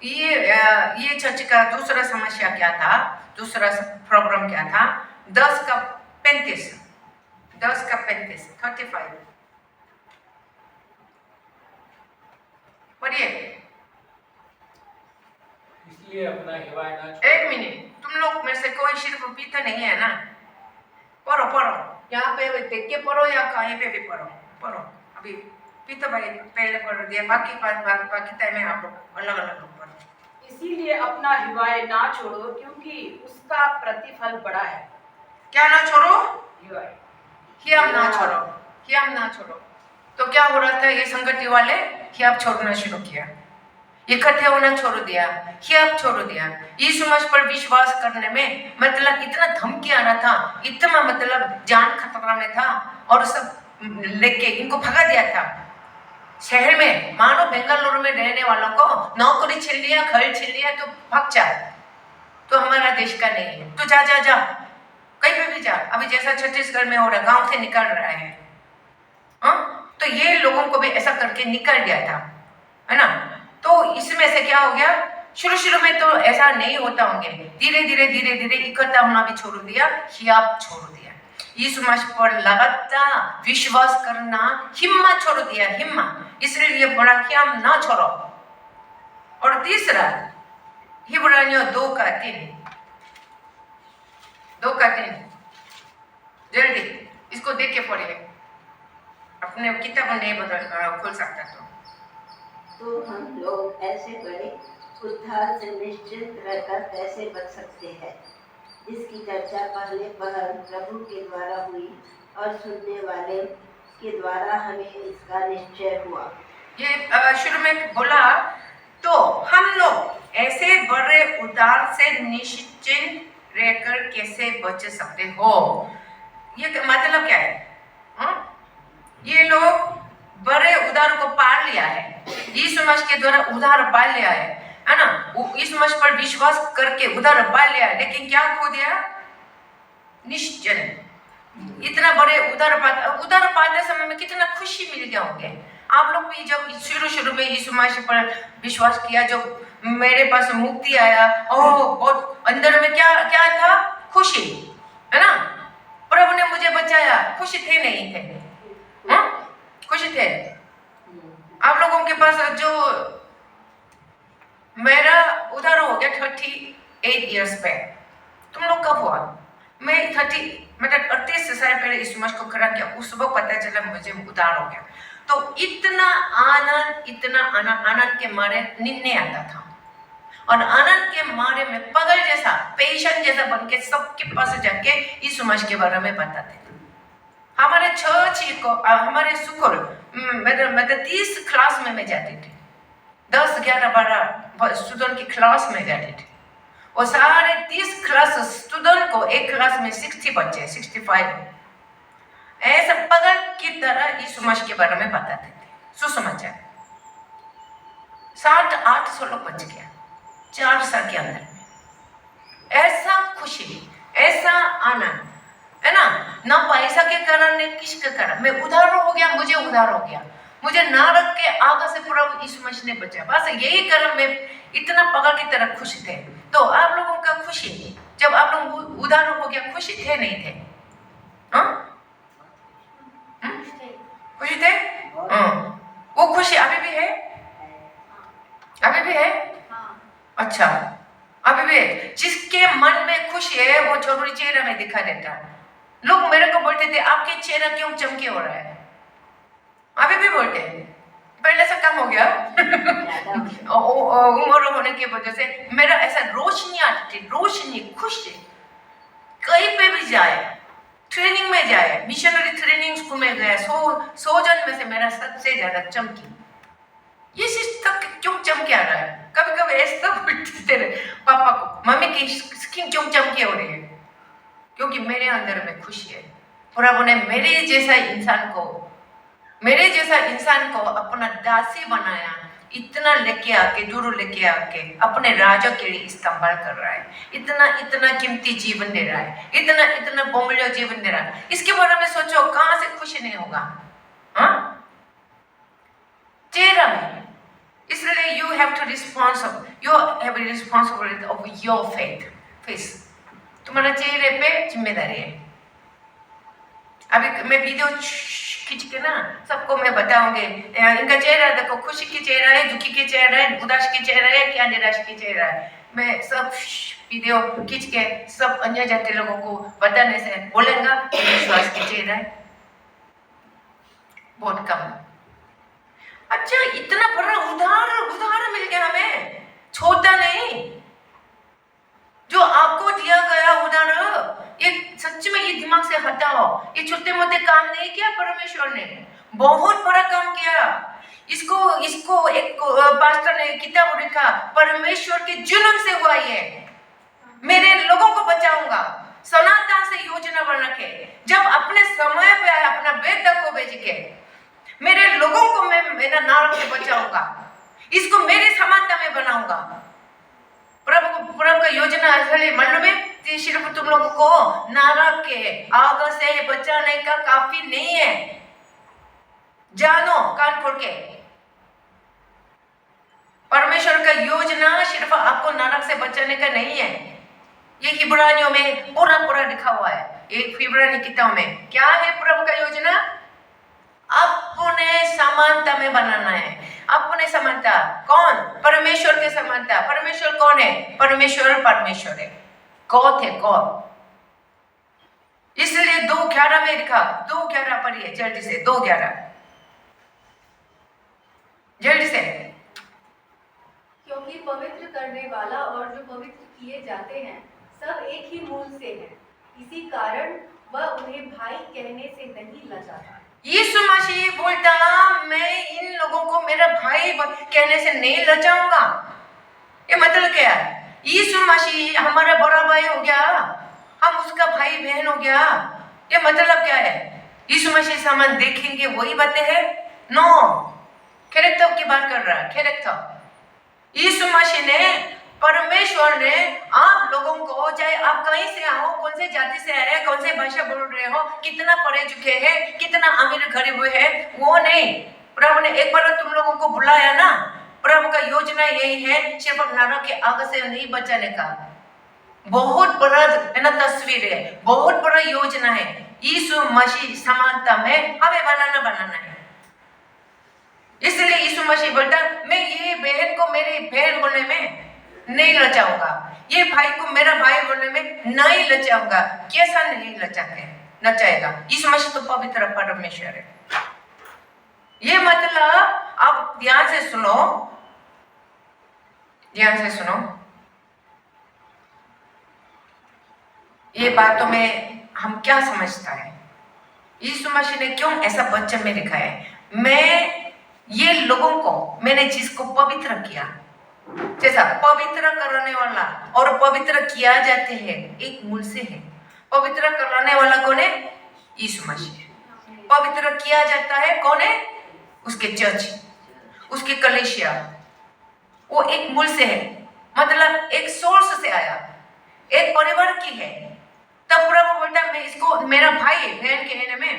[SPEAKER 1] ये चर्च का दूसरा समस्या क्या था, दूसरा प्रॉब्लम क्या था? 10 का 35 35 पढ़िए।
[SPEAKER 2] इसलिए अपना हिवाय ना
[SPEAKER 1] एक मिनट, तुम लोग में से कोई सिर्फ पीता नहीं है ना? पढ़ो पढ़ो, यहाँ पे देख के पढ़ो या कहीं पे भी पढ़ो पढ़ो। अभी पीता भाई पहले पढ़ दिया, बाकी टाइम में आप लोग अलग अलग लोग पढ़ो।
[SPEAKER 3] इसीलिए अपना हिवाय ना छोड़ो, क्योंकि उसका प्रतिफल बड़ा है।
[SPEAKER 1] क्या ना छोड़ो?
[SPEAKER 3] हिवाय,
[SPEAKER 1] हियाम ना छोड़ो, हियाम ना छोड़ो। तो क्या हो रहा था? ये संगति वाले हियाब छोड़ना शुरू किया, इकट्ठे होना छोड़ दिया, हियाब छोड़ दिया। यीशु मसीह पर विश्वास करने में मतलब इतना धमकी आ रहा था, इतना मतलब जान खतरा में था, और सब लेके इनको भगा दिया था शहर में। मानो बेंगलुरु में रहने वालों को नौकरी छीन लिया, घर छीन लिया, तो भाग जा, तो हमारा देश का नहीं है, तो जा जा जा कहीं पे भी जा। अभी जैसा छत्तीसगढ़ में हो रहा, गांव से निकल रहा है। तो ये लोगों को भी ऐसा करके निकल गया था, है ना? तो इसमें से क्या हो गया? शुरू में तो ऐसा नहीं होता होंगे, धीरे धीरे इकट्ठा होना भी छोड़ दिया, हियाब छोड़ दिया। यीशु मसीह पर लगातार विश्वास करना, हिम्मत छोड़ दिया, हिम्मत। इसलिए बड़ा हियाब ना छोड़ो। और तीसरा इब्रानियों 2:3 जल्दी इसको देख के पढ़िए, अपने किताब नहीं बदल खोल सकता
[SPEAKER 4] तो हम लोग ऐसे बड़े उद्धार से निश्चिंत रहकर कैसे बच सकते हैं, जिसकी चर्चा पहले प्रभु के द्वारा हुई और सुनने वाले के द्वारा हमें इसका निश्चय हुआ।
[SPEAKER 1] ये शुरू में बोला, तो हम लोग ऐसे बड़े उद्धार से निश्चिंत रहकर कैसे बच सकते हो। ये मतलब क्या है? ये लोग बड़े उद्धार को पार लिया है, यीशु मसीह के द्वारा उद्धार पा लिया है ना? यीशु मसीह पर विश्वास करके उद्धार पा लिया है, लेकिन क्या खो दिया? निश्चय। इतना बड़े उद्धार पाते समय में कितना खुशी मिल गया होंगे आप लोग भी। जब शुरू में यीशु मसीह पर विश्वास किया, जब मेरे पास मुक्ति आया, और अंदर में क्या था? खुशी, है ना? प्रभु ने मुझे बचाया, खुशी थे नहीं थे? खुशी थे। आप लोगों के पास जो मेरा उधार हो गया 38 इयर्स पे, तुम लोग कब हुआ? मैं 38 साल पहले इस मसीह को खड़ा किया, उस वक्त पता चला मुझे उधार हो गया। तो इतना आनंद के मारे नींद नहीं आता था, और आनंद के मारे में पगल जैसा, पेशेंट जैसा बन के सबके पास जाके यीशु मसीह के बारे में बताते थे। हमारे चर्च को, हमारे स्कूल, मैं 30 क्लास में मैं जाती थी, 10, 11, 12 स्टूडेंट की क्लास में जाती थी, और सारे 30 क्लास स्टूडेंट को एक क्लास में 60 बच्चे, 65 ऐसा पगल की तरह यीशु मसीह के बारे में बताते थे, सुसमाचार। 700-800 लोग बच गया 4 साल के अंदर में। ऐसा खुशी, ऐसा आनंद, है ना। ना पैसा के कारण नहीं किसके कारण, मैं उधार हो गया, मुझे उधार हो गया, मुझे नरक के आग से प्रभु यीशु मसीह ने बचाया, बस यही कारण मैं इतना पागल की तरह खुश थे। तो आप लोगों का खुशी, जब आप लोग उधार हो गया, खुशी थे नहीं थे? खुशी थे? वो खुशी अभी भी है? अभी भी है? अच्छा, अभी भी है। जिसके मन में खुशी है वो जरूरी चेहरा में दिखा देता है। लोग मेरे को बोलते थे आपके चेहरा क्यों चमके हो रहा है, अभी भी बोलते हैं, पहले से कम हो गया उम्र होने की वजह से मेरा ऐसा रोशनी आती थी, रोशनी, खुशी, कहीं पे भी जाए, ट्रेनिंग में जाए, मिशनरी ट्रेनिंग स्कूल में गया, 100 जन में से मेरा सबसे ज्यादा चमकी। ये चीज तक क्यों चमके आ रहा है? कभी कभी ऐसा बोलते थे पापा को, मम्मी की स्किन क्यों चमके हो रही है? क्योंकि मेरे अंदर में खुशी है। प्रभु ने मेरे जैसा इंसान को अपना दासी बनाया, इतना लेके आके, दूर लेके आके अपने राजा के लिए इस्तेमाल कर रहा है, इतना कीमती जीवन दे रहा है, इतना बहुमूल्य जीवन दे रहा है। इसके बारे में सोचो, कहां से खुशी नहीं होगा? हाँ, चेहरा में। इसलिए you have responsibility of your face। तुम्हारा चेहरे पे जिम्मेदारी है। अभी मैं वीडियो खींच के ना सबको मैं बताऊंगी, इनका चेहरा देखो, खुशी की चेहरा है, दुखी की चेहरा है, उदास की चेहरा है, क्या निराश की चेहरा है। मैं सब वीडियो खींच के सब अन्य जाति लोगों को बताने से बोलेगा विश्वास की चेहरा है, बहुत कम। अच्छा, इतना बड़ा उधार मिल गया हमें, छोटा नहीं, जो आपको दिया गया उधार, ये सच में ये दिमाग से हटाओ। ये छोटे मोटे काम नहीं किया परमेश्वर ने, बहुत बड़ा काम किया। इसको एक पास्टर ने किताब लिखा, परमेश्वर के जुनून से हुआ ये, मेरे लोगों को बचाऊंगा, सनातन से योजना बना के, जब अपने समय पे अपना बेटा को भेज के मेरे लोगों को मैं मेरा नरक से बचाऊंगा, इसको मेरे समानता में बनाऊंगा। प्रभु का योजना असली मन में सिर्फ तुम लोगों को नरक के आग से बचाने का काफी नहीं है। जानो कान खोल के, परमेश्वर का योजना सिर्फ आपको नरक से बचाने का नहीं है। ये इब्रानियों में पूरा लिखा हुआ है, एक इब्रानी किताब में। क्या है प्रभु का योजना? अपने समानता में बनाना है, अपने समानता। कौन? परमेश्वर के समानता। परमेश्वर कौन है? परमेश्वर है, गॉड है, गॉड। इसलिए 2:11 में लिखा, 2:11 पढ़िए जल्दी से, 2:11 जल्दी से।
[SPEAKER 5] क्योंकि पवित्र करने वाला और जो पवित्र किए जाते हैं सब एक ही मूल से हैं, इसी कारण वह उन्हें भाई कहने से नहीं लजाता।
[SPEAKER 1] यीशु मसीह बोलता, मैं इन लोगों को मेरा भाई कहने से नहीं लजाऊंगा। ये मतलब क्या है? यीशु मसीह हमारा बड़ा भाई हो गया, हम उसका भाई बहन हो गया। ये मतलब क्या है? यीशु मसीह सामान देखेंगे वही बातें है? नो, कैरेक्टर की बात कर रहा है, कैरेक्टर। यीशु मसीह ने, परमेश्वर ने आप लोगों को, चाहे आप कहीं से आओ, कौन से जाति से आए, कौन से भाषा बोल रहे हो, कितना पढ़े चुके हैं, कितना अमीर गरीब हुए हैं, वो नहीं। प्रभु ने एक बार तुम लोगों को बुलाया ना। प्रभु का योजना यही है, सिर्फ नरक के आग से नहीं बचाने का। बहुत बड़ा है ना तस्वीर है, बहुत बड़ा योजना है। यीशु मसीह समानता में हमें बनाना है। इसलिए यीशु मसीह बोलता, मैं ये बहन को मेरी बहन बोलने में नहीं लजाऊंगा, ये भाई को मेरा भाई बोलने में नहीं लजाऊंगा। कैसा नहीं लजाएगा? यीशु मसीह तो पवित्र परमेश्वर है। ये मतलब आप ध्यान से सुनो, ये बातों में हम क्या समझता है? यीशु मसीह ने क्यों ऐसा वचन में लिखा है, मैं ये लोगों को, मैंने जिसको पवित्र किया, जैसा पवित्र करने वाला और पवित्र किया जाते हैं एक मूल से है। पवित्र कराने वाला कौन है? यीशु मसीह। पवित्र किया जाता है कौन है? उसके चर्च, उसकी कलीसिया, वो एक मूल से है, मतलब एक सोर्स से आया। एक परिवार की है। तब प्रभु बोलता मैं इसको मेरा भाई बहन के कहने में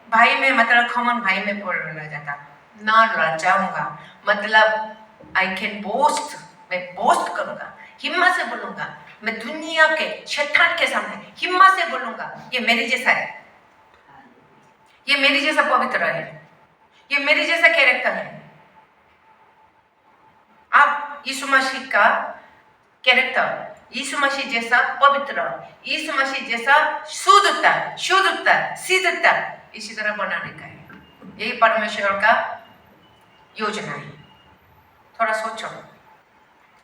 [SPEAKER 1] भाई में मतलब कॉमन भाई में बोलना जाता ना लजाऊंगा, मतलब आई कैन बोस्ट, मैं बोस्ट करूंगा, हिम्मत से बोलूंगा, मैं दुनिया के शैतान के सामने हिम्मत से बोलूंगा ये मेरे जैसा है, ये मेरे जैसा पवित्र है, ये मेरे जैसा कैरेक्टर है। आप यीशु मसीह का कैरेक्टर, यीशु मसीह जैसा पवित्र, यीशु मसीह जैसा शुद्धता, सिद्धता इसी तरह बनाने का है। यही परमेश्वर का योजना है। थोड़ा सोचो,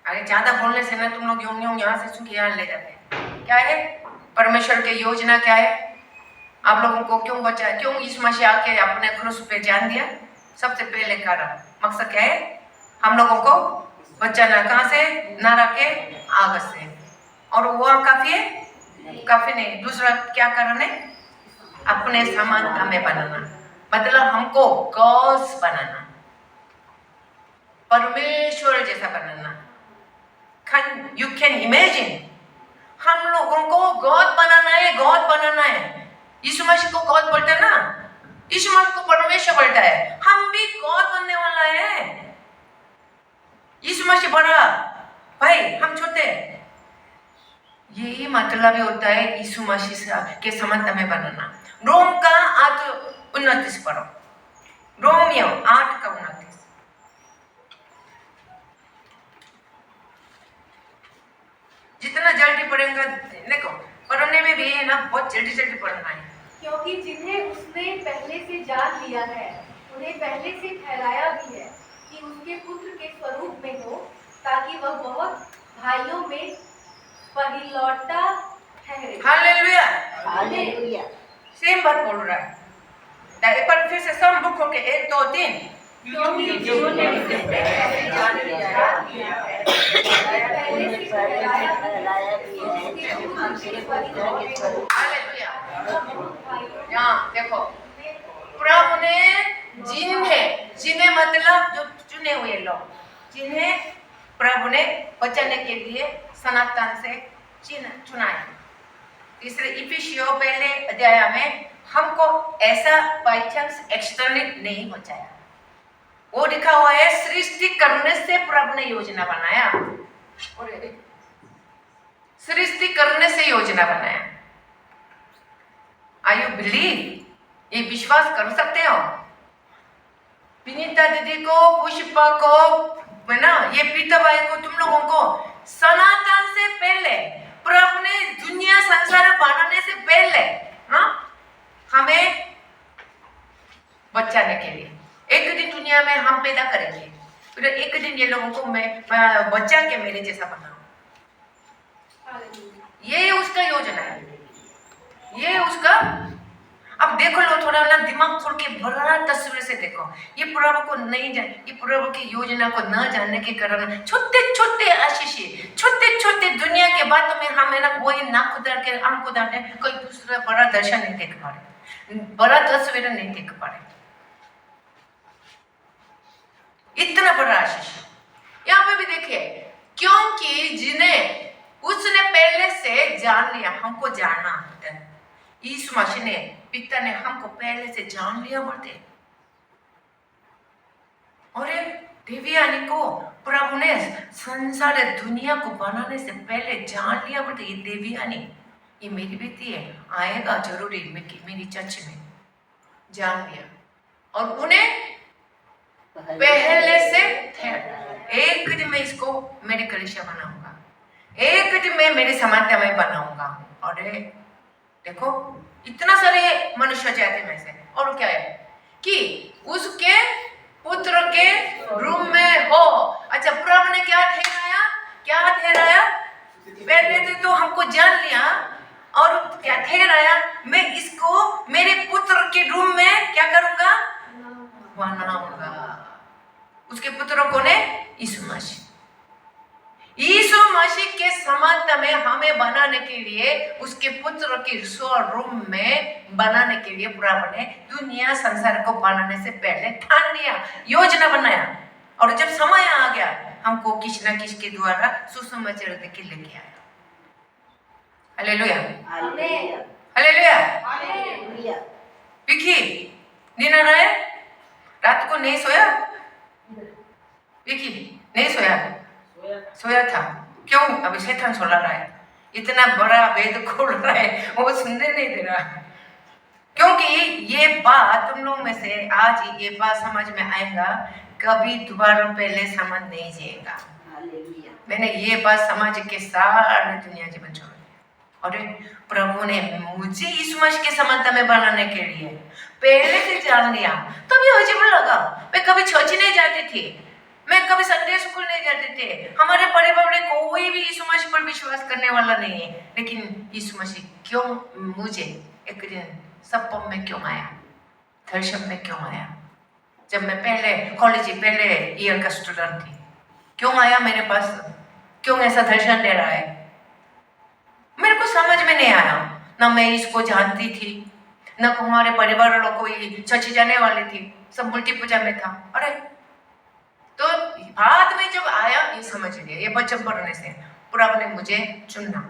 [SPEAKER 1] अरे ज्यादा बोलने से ना तुम लोग यहाँ से सुन के यहाँ ले जाते हैं। क्या है परमेश्वर की योजना? क्या है? आप लोगों को क्यों बचा, क्यों यीशु मसीह आके अपने क्रूस पे जान दिया? सबसे पहले कारण मकसद क्या है? हम लोगों को बचाना। कहाँ से? नरक के आग से। और वो काफी है? काफी नहीं। दूसरा क्या कारण है? अपने समान हमें बनाना, मतलब हमको गॉड्स बनाना, परमेश्वर जैसा बनाना। यू कैन इमेजिन, हम लोगों को गॉड बनाना है, गॉड बनाना है। यीशु मसीह को गॉड बोलते हैं ना, यीशु मसीह को परमेश्वर बोलता है। हम भी गॉड बनने वाला है। यीशु मसीह बड़ा भाई, हम छोटे। यही मतलब ही होता है यीशु मसीह के समानता में बनाना। रोम का 8:29 पढ़ो, रोमियो 8:29। जितना जल्दी पढ़ेंगे, देखो पढ़ने में भी है ना, बहुत जल्दी पढ़ना है।
[SPEAKER 5] क्योंकि जिन्हें उसने पहले से जान लिया है, उन्हें पहले से ठहराया भी है कि उसके पुत्र के स्वरूप में हो, ताकि वह बहुत भाइयों में पहिलौठा ठहरे।
[SPEAKER 1] Hallelujah,
[SPEAKER 4] hallelujah.
[SPEAKER 1] सेम बात बोल रहा है। एक बार फिर से सब बुक खोल के 1, 2, 3।
[SPEAKER 5] क्योंकि जिन्होंने उसे पहले से जान लिया है, पहले से ठहराया भी है कि उसके पुत्र के स्वरूप में
[SPEAKER 1] हालेलुया।
[SPEAKER 5] भाइयों
[SPEAKER 1] यहाँ देखो, प्रभु ने जिन्हें मतलब जो चुने हुए लोग, जिन्हें प्रभु ने बचाने के लिए सनातन से चुना है। तीसरे इफिसियों पहले अध्याय में हमको ऐसा बाई चांस एक्सटर्नली नहीं बचाया। वो लिखा हुआ है सृष्टि करने से प्रभु ने योजना बनाया, सृष्टि करने से योजना बनाया। Are you believe? ये विश्वास कर सकते हो? विनीता दीदी को, पुष्पा को, है ना, ये पीता भाई को, तुम लोगों को सनातन से पहले प्रभु ने दुनिया संसार बनाने से पहले हमें बचाने के लिए एक दिन दुनिया में हम पैदा करेंगे, फिर एक दिन ये लोगों को मैं बचा के मेरे जैसा बनाऊं। ये उसका योजना है, ये उसका। अब देखो लो, थोड़ा ना दिमाग खोल के बड़ा तस्वीर से देखो। ये प्रभु को नहीं जान, ये प्रभु की योजना को न जानने के कारण छोटे छोटे आशीष, छोटे छोटे दुनिया के बातों में हम है ना वही नाक उधर के आंख उधर के कोई दूसरा बड़ा दर्शन नहीं देख पा रहे, बड़ा तस्वीर नहीं देख पा रहे। इतना बड़ा आशीष यहाँ पे भी देखिए, क्योंकि जिन्हें उसने पहले से जान लिया, हमको जानना होता है। यीशु मसीह ने, पिता ने हमको पहले से जान लिया बोलते। और देवयानी को प्रभु ने संसार दुनिया को बनाने से पहले जान लिया बोलते। ये देवयानी, ये मेरी बेटी है, आएगा जरूरी मेरी चर्च में, जान लिया। और उन्हें पहले से थे, एक दिन मैं इसको मेरे कलीसिया बनाऊंगा, एक दिन मैं मेरी समानता में बनाऊंगा। और देखो इतना सारे मनुष्य जाति में से, और क्या है कि उसके पुत्र के रूम में हो। अच्छा, प्रभु ने क्या ठहराया? पहले तो हमको जान लिया और क्या ठहराया? मैं इसको मेरे पुत्र के रूम में क्या करूंगा? बनाऊंगा। उसके पुत्र को ने यीशु मसीह के समानता में हमें बनाने के लिए, उसके पुत्र के स्वरूप में बनाने के लिए प्रभु ने दुनिया संसार को बनाने से पहले ठान लिया, योजना बनाया। और जब समय आ गया, हमको किसी न किसी के द्वारा सुसमाचार देके लेके आया। Hallelujah,
[SPEAKER 4] hallelujah
[SPEAKER 1] hallelujah.
[SPEAKER 4] Hallelujah.
[SPEAKER 1] Vicky, नींद आ रहा है? रात को नहीं सोया? विकी नहीं सोया? सोया था। क्यों? अभी शैतान सुला रहा है, इतना बड़ा वेद खोल रहा है, वो सुनने नहीं दे रहा। क्योंकि ये बात तुम लोग में से आज ये बात समझ में आएगा, कभी दोबारा पहले समझ नहीं जाएगा।
[SPEAKER 4] हालेलुया।
[SPEAKER 1] मैंने ये बात समझ के सारी दुनिया जीवन छोड़ दिया। और प्रभु ने मुझे यीशु मसीह के समानता में बनाने के लिए पहले से जान लिया। तभी अजीब लगा। मैं कभी चर्च नहीं जाती थी, मैं कभी संडे स्कूल नहीं जाते थे, हमारे परिवार में कोई भी यीशु मसीह पर विश्वास करने वाला नहीं है। लेकिन यीशु मसीह क्यों मुझे एक दिन सपन में क्यों आया, दर्शन में क्यों आया? जब मैं पहले ईयर का स्टूडेंट थी, क्यों आया मेरे पास? क्यों ऐसा दर्शन दे रहा है? मेरे को समझ में नहीं आया। ना मैं इसको जानती थी, ना हमारे परिवार वालों को ये चर्च जाने वाली थी, सब मूर्ति पूजा में था। अरे तो बाद में जब आया ये समझ लिया, ये बचपन पढ़ने से प्रभु ने मुझे चुना।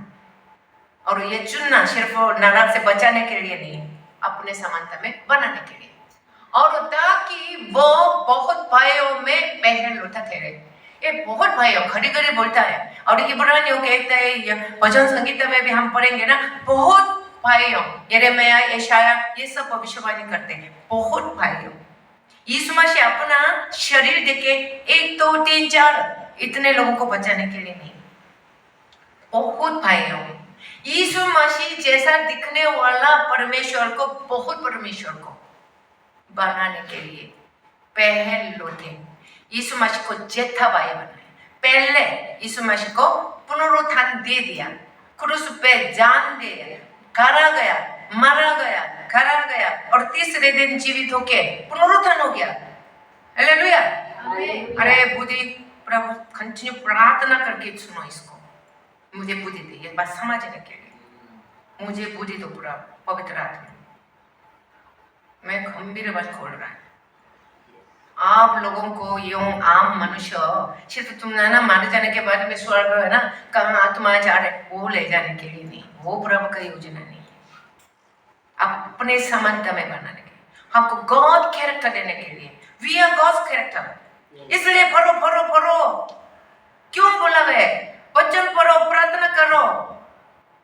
[SPEAKER 1] और ये चुनना सिर्फ नरक से बचाने के लिए नहीं, अपने समानता में बनाने के लिए, और ताकि वो बहुत भाइयों में पहल उठा ठहरे। ये बहुत भाइयों घड़ी घड़ी बोलता है, और इब्रानियों कहता है, भजन संगीत में भी हम पढ़ेंगे ना, बहुत भाइयों, यिर्मयाह, यशाया, ये सब भविष्यवाणी करते हैं। बहुत भाइयों, यीशु मसीह अपना शरीर देके 1 2 3 4 इतने लोगों को बचाने के लिए नहीं, बहुत भाइयों, यीशु मसीह जैसा दिखने वाला परमेश्वर को, बहुत परमेश्वर को बनाने के लिए पहल लोटे यीशु मसीह को जेठा भाई बनाए। पहले यीशु मसीह को पुनरुत्थान दे दिया, क्रूस पे जान दे, गाड़ा गया, मारा गया, गाड़ा गया, और तीसरे दिन जीवित होके पुनरुत्थान हो गया। हालेलुया। अरे बुद्धि, प्रभु कंटिन्यू प्रार्थना करके सुनो इसको, मुझे बुद्धि दे, ये बात समझने के लिए मुझे बुद्धि दो प्रभु, पवित्र आत्मा। मैं गंभीर बात खोल रहा है आप लोगों को। यूं आम मनुष्य सिर्फ तुम ना मारे जाने के बाद में स्वर्ग है ना, कहाँ आत्मा जा रहे, वो ले जाने के लिए नहीं, वो प्रभु का योजना नहीं है। अपने समानता में बनाने के लिए, हमको गॉड कैरेक्टर देने के लिए, वी आर गॉड्स कैरेक्टर। इसलिए पढ़ो पढ़ो पढ़ो, क्यों बोला गया? वचन पढ़ो, प्रार्थना करो,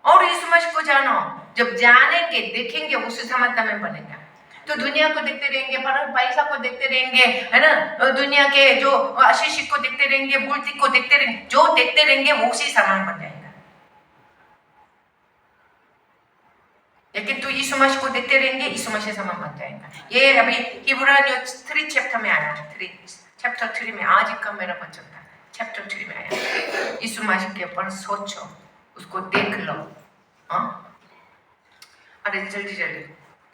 [SPEAKER 1] और यीशु मसीह को जानो। जब जानेंगे, देखेंगे, उसी समानता में बनेगा। तो दुनिया को देखते रहेंगे, पैसा को देखते रहेंगे, है ना, दुनिया के जो आशीष को देखते रहेंगे, मूर्ति को देखते रहेंगे, जो देखते रहेंगे वो उसी समान बन जाएगा। लेकिन तो यीशु मसीह को देखते रहेंगे, यीशु मसीह समान बन जाएगा। ये अभी इब्रानियों 3 चैप्टर में आया, चैप्टर 3 में, आज का मेरा वचन था, चैप्टर 3 में आया। यीशु मसीह के ऊपर सोचो, उसको देख लो। हाँ, अरे जल्दी जल्दी,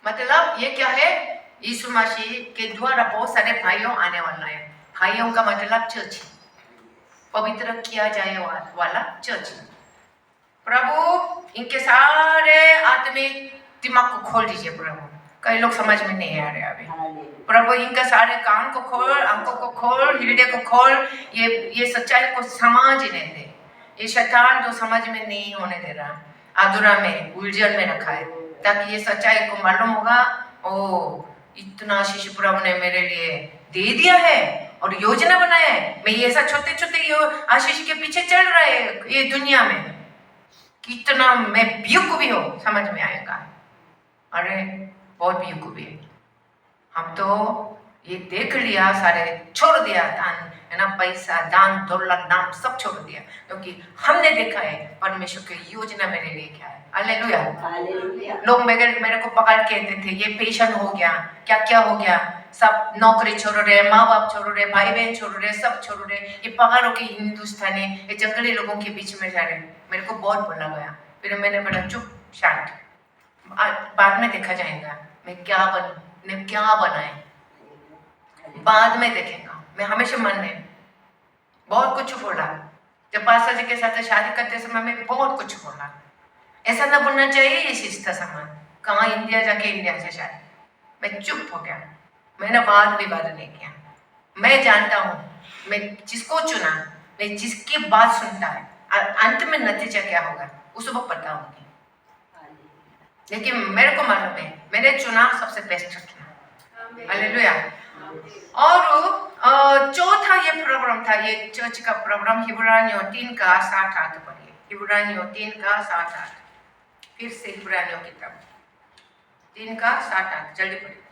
[SPEAKER 1] मतलब ये क्या है? यीशु मसीह के द्वारा बहुत सारे भाइयों आने वाला है। भाइयों का मतलब चर्च, पवित्र किया जाए वाला चर्च। प्रभु इनके सारे आत्मिक दिमाग को खोल दीजिए प्रभु। कई लोग समझ में नहीं आ रहे अभी। प्रभु इनका सारे कान को खोल, आंखों को खोल, हृदय को खोल, ये सच्चाई को समझने दे। ये शैतान जो समझ में नहीं होने दे रहा, अधूरा में, उलझन में रखा है, ताकि ये सच्चाई को मालूम होगा, ओ इतना आशीष प्रभु ने मेरे लिए दे दिया है और योजना बनाया है। मैं ये ऐसा छोटे छोटे आशीष के पीछे चल रहा है ये दुनिया में, कितना मैं बेवकूफी हो, समझ में आएगा। अरे बहुत बेवकूफी है। हम तो ये देख लिया, सारे छोड़ दिया, दान है ना, पैसा, दान दौलत, नाम सब छोड़ दिया, क्योंकि हमने देखा है परमेश्वर की योजना मेरे लिए क्या है। हालेलुया। लोग मेरे को पकड़ के कहते थे, ये पेशेंट हो गया, क्या क्या हो गया, सब नौकरी छोड़ रहे, माँ बाप छोड़ रहे, भाई बहन छोड़ रहे, सब छोड़ रहे, ये पहाड़ों के हिंदुस्तानी, ये जंगली लोगों के बीच में जा रहे। मेरे को बहुत बोला गया, फिर मैंने बोला चुप शांत, बाद में देखा जाएगा मैं क्या बनाए, बाद में देखेगा। मैं हमेशा मन में बहुत कुछ बोला, जब पास्टर जी के साथ शादी करते समय मैं बहुत कुछ बोला, ऐसा ना बोलना चाहिए, ये शिष्ट सामान, कहाँ इंडिया जाके इंडिया से शादी। मैं चुप हो गया, मैंने वाद विवाद नहीं किया। मैं जानता हूँ मैं जिसको चुना, मैं जिसकी बात सुनता है, अंत में नतीजा क्या होगा उस वक्त पता होगी। लेकिन मेरे को मालूम है मैंने चुना सबसे बेस्ट चुना। हालेलुया। और चौथा ये प्रोग्राम था, ये चर्च का प्रोग्राम हिब्रानियों 3:7-8 पढ़िए। हिब्रानियों 3:7-8, फिर से हिब्रानियों किताब 3:7-8 जल्दी पढ़िए।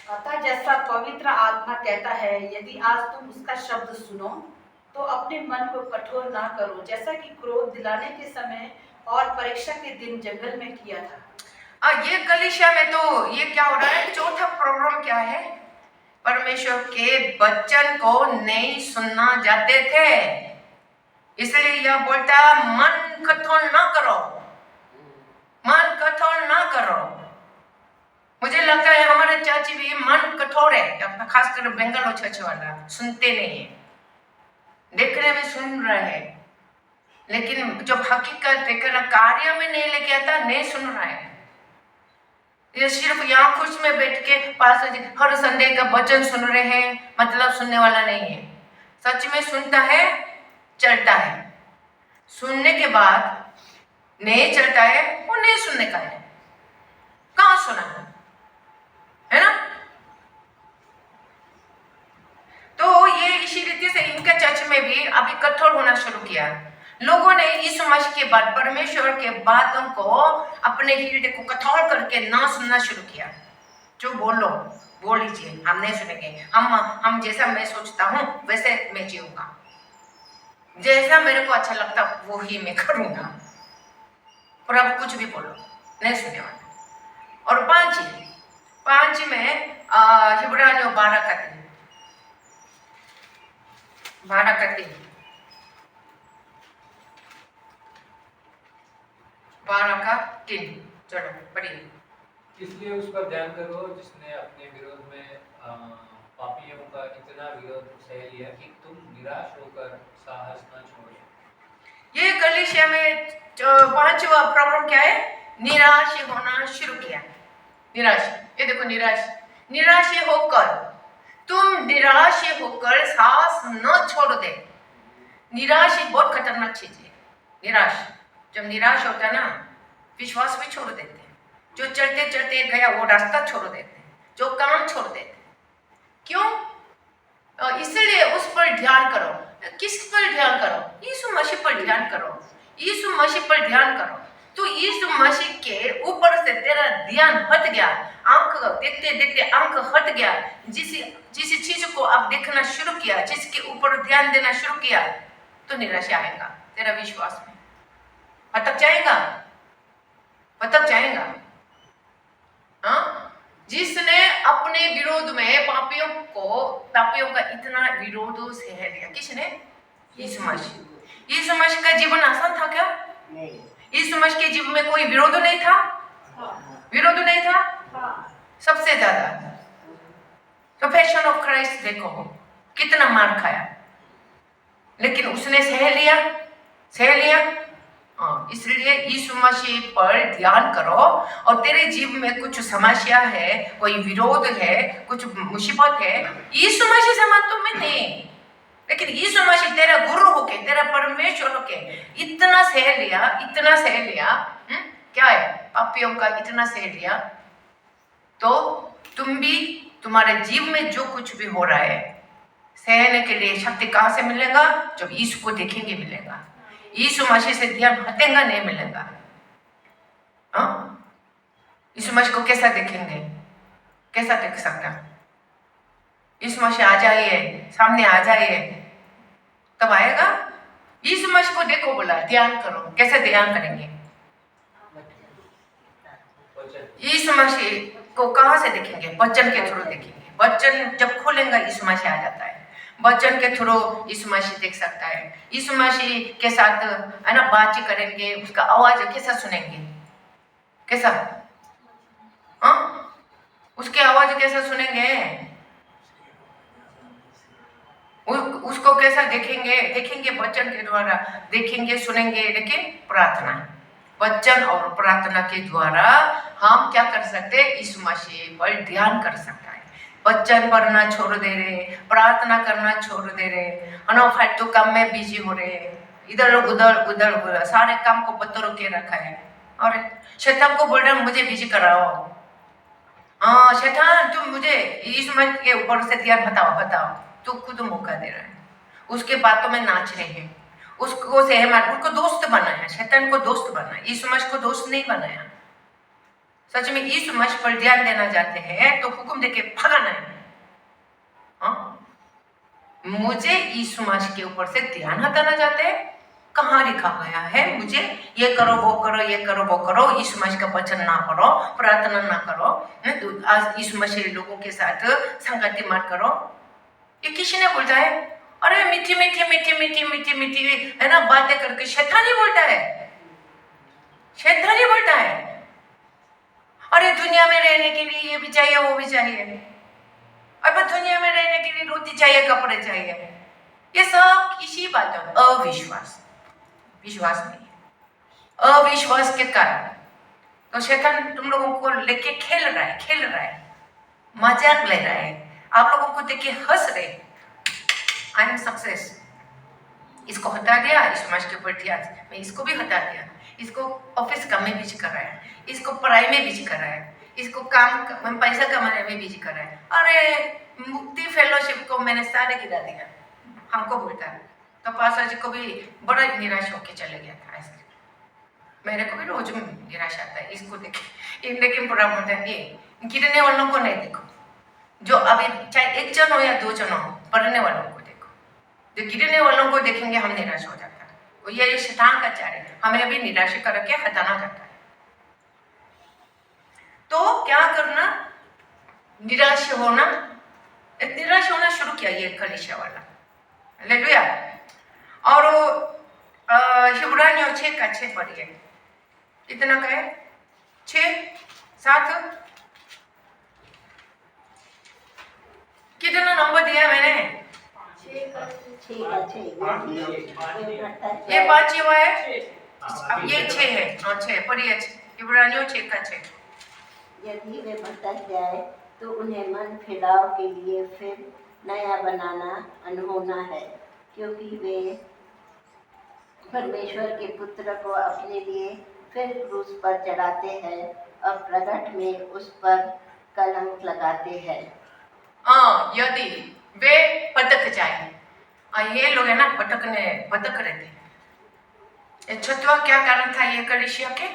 [SPEAKER 3] अतः जैसा पवित्र आत्मा कहता है, यदि आज तुम उसका शब्द सुनो तो अपने मन को कठोर ना करो, जैसा कि क्रोध दिलाने के समय और परीक्षा के दिन जंगल में किया था।
[SPEAKER 1] ये गलीशिया में तो ये क्या हो रहा है? चौथा प्रोग्राम क्या है? परमेश्वर के वचन को नहीं सुनना जाते थे, इसलिए यह बोलता मन कठोर ना करो, मन कठोर ना करो। मुझे लगता है हमारे चाची भी मन कठोर है, खासकर बेंगलोर चर्च वाला सुनते नहीं है, देखने में सुन रहे हैं लेकिन जब हकीकत देखना कार्य में नहीं लेके आता, नहीं सुन रहा है। ये सिर्फ यहाँ खुश में बैठ के पास हर संडे का वचन सुन रहे हैं, मतलब सुनने वाला नहीं है। सच में सुनता है, चलता है, सुनने के बाद नहीं चलता है, वो नहीं सुनने का है। कहाँ सुना है ना? तो ये इसी रीति से इनके चर्च में भी अभी कठोर होना शुरू किया। लोगों ने यीशु मसीह के बाद परमेश्वर के बातों को अपने हृदय को कठोर करके ना सुनना शुरू किया। जो बोलो बोल लीजिए, हम नहीं सुनेंगे, हम जैसा मैं सोचता हूँ वैसे मैं जीऊंगा, जैसा मेरे को अच्छा लगता वो ही मैं करूंगा, और अब कुछ भी बोलो नहीं सुनने वाला। और पांच में हिब्रानियों 12:3 12:3 चलो पढ़िए।
[SPEAKER 2] इसलिए उस पर ध्यान करो जिसने अपने विरोध में पापियों का इतना विरोध सह लिया कि तुम निराश होकर साहस न छोड़ो।
[SPEAKER 1] ये गलीशिया में 5वां प्रॉब्लम क्या है? निराश होना शुरू किया। निराश, ये देखो निराश होकर, तुम निराश होकर साहस न छोड़ दे। निराश बहुत खतरनाक चीज है। निराश, जब निराश होता है ना, विश्वास भी छोड़ देते हैं, जो चलते चलते गया वो रास्ता छोड़ देते हैं, जो काम छोड़ देते हैं। क्यों? इसलिए उस पर ध्यान करो। किस पर ध्यान करो? यीशु मसीह पर ध्यान करो। यीशु मसीह पर ध्यान करो तो यीशु मसीह के ऊपर से तेरा ध्यान हट गया, आंख देखते देखते आंख हट गया, जिस चीज को आप देखना शुरू किया, जिसके ऊपर ध्यान देना शुरू किया, तो निराशा आएगा तेरा विश्वास में, अटक जाएगा। हाँ, जिसने अपने विरोध में पापियों का इतना विरोध सह लिया, किसने? यीशु मसीह का जीवन आसान था क्या?
[SPEAKER 4] नहीं।
[SPEAKER 1] यीशु मसीह के जीवन में कोई विरोध नहीं था? विरोध नहीं था। सबसे ज्यादा तो पैशन ऑफ क्राइस्ट देखो कितना मार खाया, लेकिन उसने सह लिया। इसलिए यीशु मसीह पर ध्यान करो। और तेरे जीवन में कुछ समस्या है, कोई विरोध है, कुछ मुसीबत है, यीशु मसीह से मत तो में नहीं, लेकिन यीशु मसीह तेरा गुरु होके, तेरा परमेश्वर होके इतना सह लिया, क्या है? पापियों का इतना सह लिया, तो तुम भी, तुम्हारे जीवन में जो कुछ भी हो रहा है, सहने के लिए शक्ति कहाँ से मिलेगा? जब यीशु को देखेंगे मिलेगा। यीशु मसीह से ध्यान हटेगा नहीं मिलेगा। यीशु मसीह को कैसा देखेंगे? कैसा देख सकता? यीशु मसीह आ जाइए, सामने आ जाइए, तब आएगा। यीशु मसीह को देखो, बोला ध्यान करो। कैसे ध्यान करेंगे? यीशु मसीह को कहाँ से देखेंगे? वचन के थ्रू देखेंगे। वचन जब खोलेंगे यीशु मसीह आ जाता है। वचन के थ्रू यीशु मसीह देख सकता है। यीशु मसीह के साथ है ना बातचीत करेंगे, उसका आवाज कैसा सुनेंगे? कैसा? उसके आवाज कैसा सुनेंगे? उसको कैसा देखेंगे वचन के द्वारा देखेंगे, सुनेंगे। लेकिन प्रार्थना, वचन और प्रार्थना के द्वारा हम क्या कर सकते हैं? यीशु मसीह पर ध्यान कर सकता है। वचन पढ़ना छोड़ दे रहे, प्रार्थना करना छोड़ दे रहे, फालतू काम में बिजी हो रहे, इधर उधर सारे काम को बतौर के रखा है। और शैतान को बोल रहा है मुझे बिजी कराओ। हाँ शैतान तुम मुझे यीशु मसीह के ऊपर से ध्यान बताओ। तू खुद मौका दे रहा है, उसके बातों में नाच रहे हैं, उसको सहमत, उसको दोस्त बनाया, शैतान को दोस्त बनाया, यीशु मसीह को दोस्त नहीं बनाया। सच में यीशु मसीह पर ध्यान देना चाहते हैं तो हुक्म देके भगाना है। हाँ? मुझे यीशु मसीह के ऊपर से ध्यान हटाना चाहते हैं, कहाँ लिखा गया है मुझे ये करो वो करो, ये करो वो करो, यीशु मसीह का वचन ना पढ़ो, प्रार्थना ना करो, आज यीशु मसीह लोगों के साथ संगति मत करो। ये किसी ने बोलता है? अरे मीठी है ना बातें करके शैतान ही बोलता है, शैतान ही बोलता है। अरे दुनिया में रहने के लिए ये भी चाहिए वो भी चाहिए, अब दुनिया में रहने के लिए रोटी चाहिए कपड़े चाहिए, ये सब किसी बात अविश्वास, विश्वास नहीं है। अविश्वास के कारण तो शैतान तुम लोगों को लेके खेल रहा है, मजाक ले रहा है, आप लोगों को देख के हंस रहे। आई एम सक्सेस, इसको हटा दिया, यीशु मसीह के ऊपर ध्यान, मैं इसको भी हटा दिया, इसको ऑफिस काम में बिजी कर रहा है, इसको पढ़ाई में बिजी कर रहा है, इसको काम पैसा कमाने में बिजी कर रहा है। अरे मुक्ति फेलोशिप को मैंने सारे गिरा दिया, हमको बोलता है। तो पास्टर जी को भी बड़ा निराश होकर चले गया था ऐसे, मेरे को भी रोज निराश आता है इसको देख, लेकिन पूरा बोलता है ये गिरने वालों को नहीं देखो, जो अभी चाहे एक जन हो या दो जन हो, पढ़ने वालों को देखो, जो गिरने वालों को देखेंगे हम निराश हो जाता है। तो ये शैतान का चाल है, हमें अभी निराश करके हटाना चाहता है। तो क्या करना? निराश होना शुरू किया ये कलीसिया वाला, हालेलुया। और हिब्रानियों 6:6 पढ़िए, कितना का है? 6-7 कितना नंबर दिया मैंने? ये 5 ही हुआ है, अब ये 6 है। हाँ 6 पढ़िए, इब्रानियों 6:6।
[SPEAKER 4] यदि वे भटक जाए तो उन्हें मन फिराव के लिए फिर नया बनाना अनहोना है, क्योंकि वे परमेश्वर के पुत्र को अपने लिए फिर क्रूस पर चढ़ाते हैं और प्रकट में उस पर कलंक लगाते हैं।
[SPEAKER 1] यदि वे भटक जाए, ये लोग है ना भटक रहे थे। छठवा क्या कारण था? ये कलीसिया के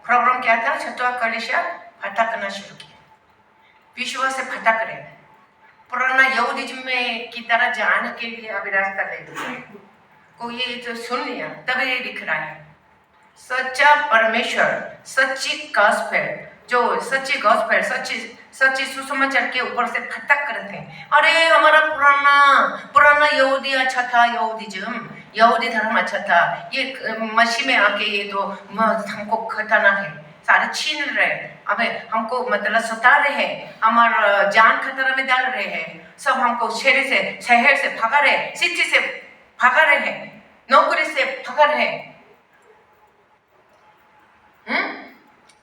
[SPEAKER 1] प्रॉब्लम क्या था? छठवा कलीसिया भटकना शुरू किया, विश्वास से भटक रहे, पुराना यहूदिज्म में की तरह जाने के लिए अभिलाष कर रहे थे। को ये जो सुन लिया तब ये दिख रहा है सच्चा परमेश्वर, सच्ची गॉस्पेल, जो सच्ची गॉस्पेल, सच्ची सुसमाचार के ऊपर से भटक करते हैं। अरे हमारा पुराना यहूदी अच्छा था, यहूदी धर्म अच्छा था, ये मसीह में आके ये तो हमको खतरना है, सारे छीन रहे, अबे हमको मतलब सता रहे हैं, हमारा जान खतरा में डाल रहे हैं, सब हमको शहर से भगा रहे, सिटी से भगा रहे हैं, नौकरी से भगा रहे हैं।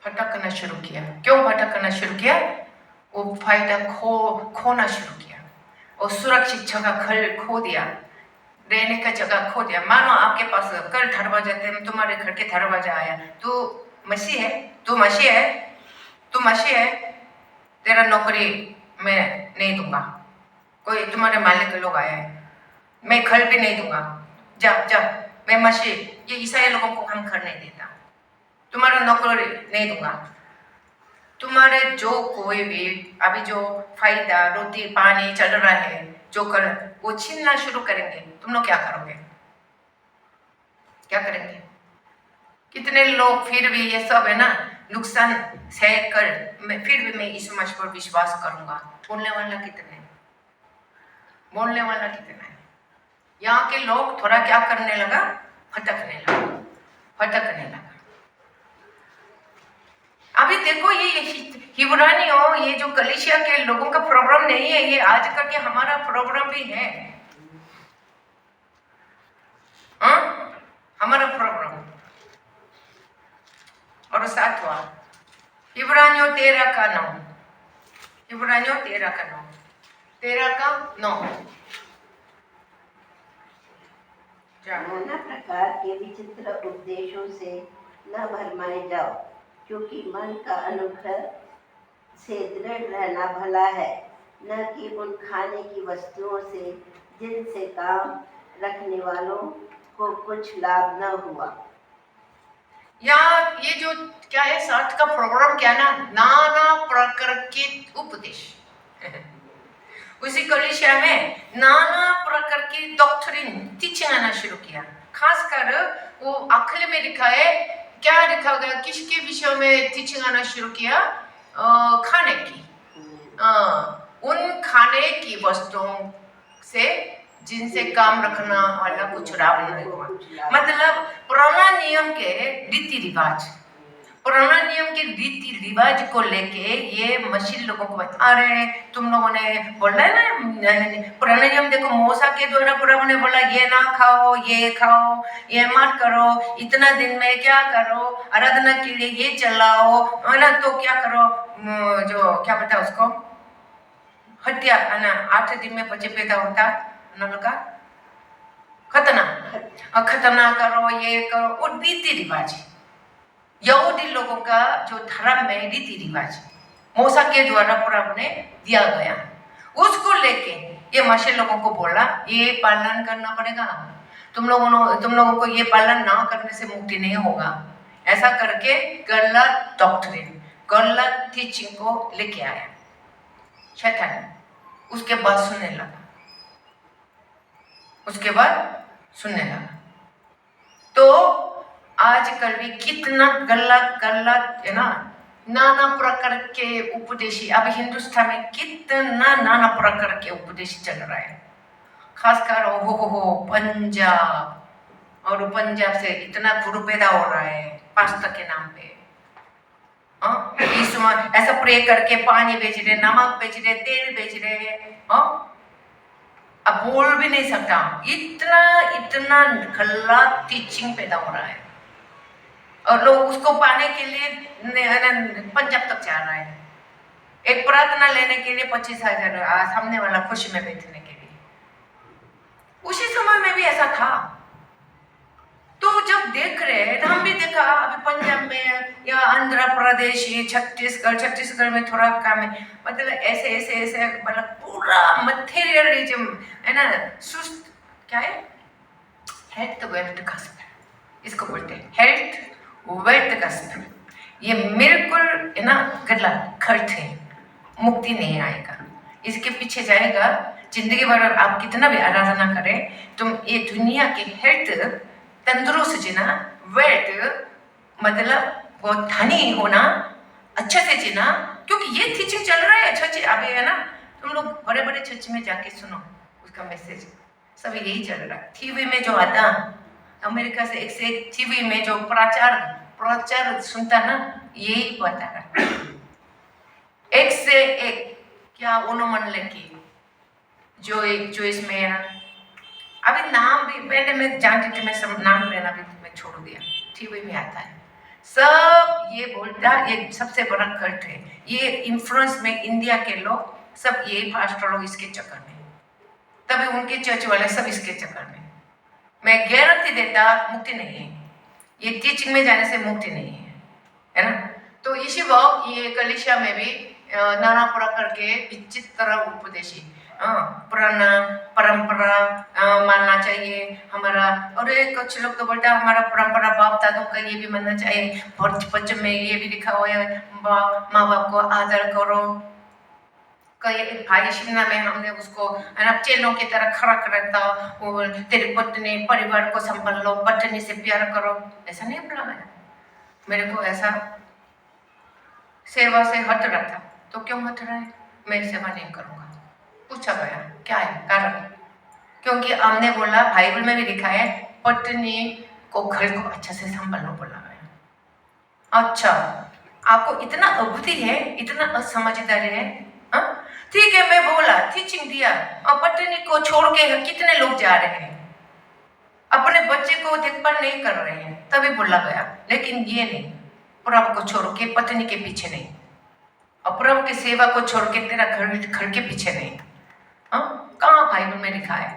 [SPEAKER 1] भटकना शुरू किया। क्यों भटकना शुरू किया? वो फायदा खोना शुरू किया, और सुरक्षित जगह खो दिया, रहने का जगह खो दिया। मानो आपके पास कल दरवाजा, तुम्हारे घर के दरवाजा आया, तू मसीह है, तेरा नौकरी मैं नहीं दूंगा, कोई तुम्हारे मालिक लोग आया है, मैं घर भी नहीं दूंगा, जा मैं मसीह, ये ईसाई लोगों को हम घर नहीं देता, तुम्हारा नौकरी नहीं दूंगा, तुम्हारे जो कोई भी अभी जो फायदा रोटी पानी चल रहा है जो कर, वो छीनना शुरू करेंगे। तुम लोग क्या करोगे? कितने लोग फिर भी ये सब है ना नुकसान सह कर फिर भी मैं यीशु मसीह पर विश्वास करूंगा, बोलने वाला कितने है? यहाँ के लोग थोड़ा क्या करने लगा? भटकने लगा। अभी देखो ये हिब्रानियों, ये जो कलीसिया के लोगों का प्रॉब्लम नहीं है, ये आज का के हमारा प्रॉब्लम भी है। हमारा प्रॉब्लम। और 7वां हिब्रानियों 13:9, 13:9
[SPEAKER 4] नाना प्रकार के विचित्र उपदेशों से न भरमाए जाओ, क्योंकि मन का अनुग्रह से दृढ़ रहना भला है, न कि उन खाने की वस्तुओं से जिनसे काम रखने वालों को कुछ लाभ न हुआ।
[SPEAKER 1] यहाँ ये जो क्या है, साथ का प्रोग्राम क्या ना, नाना प्रकार के उपदेश उसी कलीसिया में नाना प्रकार की डॉक्ट्रिन टीचिंग आना शुरू किया। खासकर वो आखिर में लिखा है, क्या लिखा गया, किसके विषय में टीचिंग आना शुरू किया? खाने की। उन खाने की वस्तुओं से जिनसे काम रखना वाला कुछ लाभ नहीं हुआ। मतलब पुराना नियम के रीति रिवाज, पुराना नियम के रीति रिवाज को लेके ये मशीन लोगों को बता रहे हैं। तुम लोगों ने बोला है ना, पुराना नियम देखो, मूसा के द्वारा पुराना ने बोला ये ना खाओ, ये खाओ, ये मत करो, इतना दिन में क्या करो, आराधना के लिए ये चलाओ, है ना, तो क्या करो, जो क्या बोलता है उसको, हत्या, है ना, 8 दिन में बच्चे पैदा होता का खतना करो, ये करो, वो रीति रिवाज यहूदी लोगों का जो धर्म में रीति रिवाज मूसा के द्वारा प्रभु ने दिया गया, उसको लेके ये मसीह लोगों को बोला ये पालन करना पड़ेगा, तुम लोगों को ये पालन ना करने से मुक्ति नहीं होगा। ऐसा करके गलत डॉक्ट्रिन, गलत टीचिंग को लेके आया शैतान। उसके बाद सुनने लगा, तो आजकल भी कितना गलत है ना, नाना प्रकार के उपदेशी, अब हिंदुस्तान में कितना नाना प्रकार के उपदेश चल रहा है। खासकर हो पंजाब, और पंजाब से इतना गुरु पैदा हो रहा है पास्ता के नाम पे। इसमें ऐसा प्रे करके पानी बेच रहे, नमक बेच रहे, तेल बेच रहे, अब बोल भी नहीं सकता, इतना गलत टीचिंग पैदा हो रहा है। और लोग उसको पाने के लिए पंजाब तक जा रहा है, एक प्रार्थना लेने के लिए 25,000 सामने वाला खुशी में बैठने के लिए। उसी समय में भी ऐसा था। तो जब देख रहे हैं, तो हम भी देखा अभी पंजाब में या आंध्र प्रदेश, छत्तीसगढ़ में थोड़ा कम है, मतलब ऐसे मतलब पूरा मटेरियलिज्म है ना, सुस्त, क्या है, हेल्थ वेल्थ गॉस्पेल इसको बोलते हैं, हेल्थ वेल्थ गॉस्पेल। ये बिल्कुल है ना गलत खर्च है, मुक्ति नहीं आएगा, इसके पीछे जाएगा जिंदगी भर। आप कितना भी आराधना करें, तुम ये दुनिया के हेल्थ तंदुरुस्त जीना, वेल्थ मतलब वो धनी होना, अच्छे से जीना, क्योंकि ये टीचिंग चल रहा है चर्च अभी, है ना, तुम लोग बड़े बड़े चर्च में जाके सुनो उसका मैसेज, सब यही चल रहा है। टीवी में जो आता, अमेरिका से एक टीवी में जो प्रचार सुनता ना, यही बता रहा, एक से एक क्या उन्होंने लेके जो इसमें अभी नाम भी पहले मैं जानती थी, मैं सब नाम लेना भी मैं छोड़ दिया, टीवी में आता है सब ये बोलता, ये सबसे बड़ा कल्ट है, ये इन्फ्लुएंस में इंडिया के लोग सब, ये पास्टर लोग इसके चक्कर में, तभी उनके चर्च वाले सब इसके चक्कर में। मैं गारंटी देता मुक्ति नहीं है, ये टीचिंग में जाने से मुक्ति नहीं है ना। तो इसी वक्त ये कलीसिया में भी नाना प्रकार के विचित्र उपदेशी, पुराना परंपरा मानना चाहिए हमारा, और कुछ लोग तो बोलते हैं हमारा परंपरा बाप दादों का ये भी मानना चाहिए, बच्चों में ये भी लिखा हुआ है माँ बाप को आदर करो। कई भाई शिमला में हमने उसको चेलों की तरह खड़ा रहता, वो तेरी पत्नी परिवार को संभाल लो, पत्नी से प्यार करो, ऐसा नहीं बोला मैं, मेरे को ऐसा सेवा से हट रहा था। तो क्यों हट रहा है, मैं सेवा नहीं करूँगा। पूछा गया क्या है कारण, क्योंकि हमने बोला बाइबल में भी लिखा है पत्नी को घर को अच्छा से संभालना बोला गया। अच्छा, आपको इतना अबुद्धि है, इतना असमझदारी है, ठीक है, मैं बोला टीचिंग दिया, और पत्नी को छोड़ के कितने लोग जा रहे हैं, अपने बच्चे को देखभाल नहीं कर रहे हैं, तभी बोला गया। लेकिन ये नहीं, प्रभु को छोड़ के पत्नी के पीछे नहीं, और प्रभु की सेवा को छोड़ के तेरा घर के पीछे नहीं। कहाँ बाइबल में लिखा है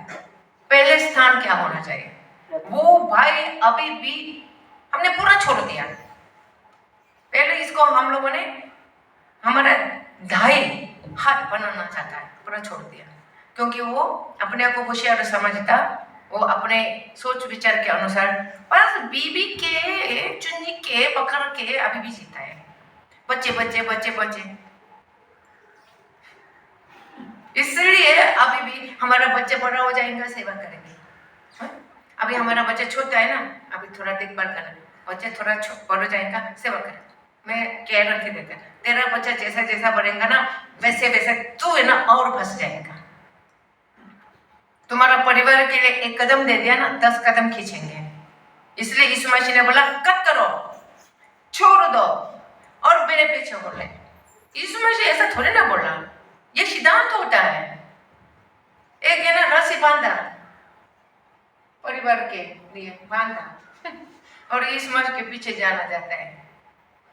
[SPEAKER 1] पहले स्थान क्या होना चाहिए? वो भाई अभी भी हमने पूरा छोड़ दिया, पहले इसको हम लोगों ने हमारा धाई हाथ बनाना चाहता है, पूरा छोड़ दिया, क्योंकि वो अपने आप को होशियार समझता, वो अपने सोच विचार के अनुसार बस बीबी के चुन्नी के पकड़ के अभी भी जीता है। बच्चे बच्चे बच्चे बच्चे, इसलिए अभी भी हमारा बच्चा बड़ा हो जाएगा सेवा करेंगे। हाँ? अभी हमारा बच्चा छोटा है ना, अभी थोड़ा देखभाल करना, बच्चा थोड़ा बड़ा हो जाएगा सेवा करें, मैं केयर रख देता। तेरा बच्चा जैसा जैसा बढ़ेगा ना वैसे वैसे तू है ना और फंस जाएगा। तुम्हारा परिवार के लिए एक कदम दे दिया ना 10 कदम खींचेंगे। इसलिए यीशु मसीह ने बोला कट करो, छोड़ दो और मेरे पीछे बोले। यीशु मसीह ऐसा थोड़ी ना बोला, ये सिद्धांत होता है। एक है ना रस्सी बांधा परिवार के लिए बांधा और यीशु मसीह के पीछे जाना जाता है,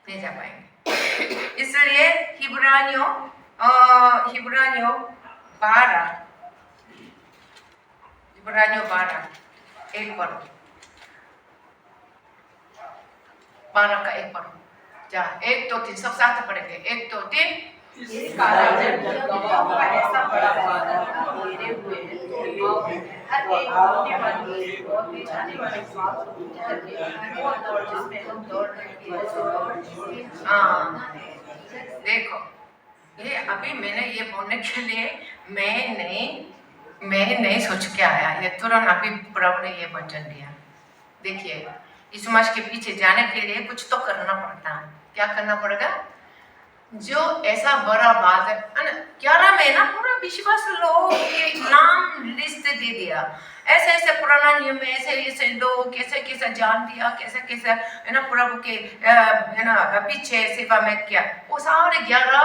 [SPEAKER 1] नहीं जा पाएंगे। इसलिए हिब्रानियों 12 एक पढ़ो, 12 का एक पढ़ो, जा 1 2 3 सब साथ पढ़ेंगे, 1 2 3।
[SPEAKER 3] इस कारण जब गवाहों का ऐसा बड़ा बादल घेरे हुए और हर एक होने वाली और ले जाने वाली सांस को करके वो दौड़ जिसमें हम दौड़ रहे हैं।
[SPEAKER 1] हाँ देखो, ये अभी मैंने ये बोलने के लिए मैं नहीं सोच के आया, ये तुरंत अभी प्रभु ने ये वचन दिया। देखिए यीशु मसीह के पीछे जाने के लिए कुछ तो करना पड़ता है। क्या करना पड़ेगा? जो ऐसा बड़ा बात है 11 में ना पूरा विश्वास लोग के नाम लिस्ट दे दिया, ऐसे ऐसे पुराना नियम में ऐसे ऐसे लोग कैसे कैसे जान दिया, कैसे कैसे है ना प्रभु के है ना पीछे सेवा में किया। वो सारे 11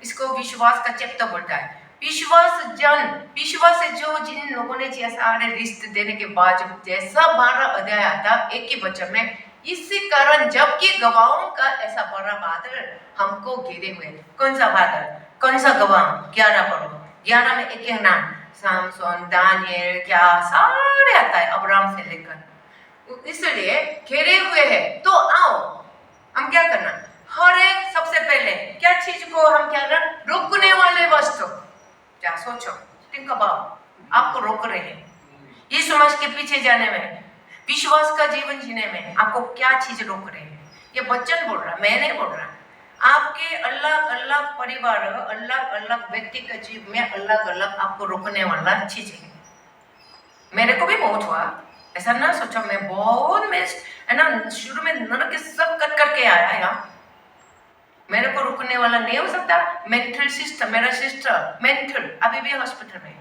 [SPEAKER 1] इसको विश्वास का चैप्टर बोलता है। विश्वास से जो जिन लोगों ने सारे लिस्ट देने के बाद जैसा 12 अध्याय आता एक ही वचन में, इसी कारण जबकि गवाहों का ऐसा बड़ा बादल हमको घेरे हुए। कौन सा बादल, कौन सा गवाह? 11 पढ़ो, 11 में एक एक नाम, सामसन, दानियल, क्या सारे आता है अब्राहम से लेकर। इसलिए घेरे हुए हैं तो आओ हम क्या करना, हर एक सबसे पहले क्या चीज को हम क्या करना, रोकने वाले वस्तु। क्या सोचो, थिंक अबाउट, आपको रोक रहे हैं यीशु मसीह के पीछे जाने में, विश्वास का जीवन जीने में आपको क्या चीज रोक रहे हैं? ये वचन बोल रहा, मैं नहीं बोल रहा। आपके अलग अलग परिवार, अलग अलग व्यक्ति का जीवन में अलग अलग आपको रोकने वाला चीज है। मेरे को भी बहुत हुआ, ऐसा ना सोचो मैं बहुत में है ना शुरू में नरक सब कर करके आया यहाँ। मेरे को रुकने वाला नहीं हो सकता। मेंटल सिस्टम, मेरा सिस्टर मेंटल अभी भी हॉस्पिटल में,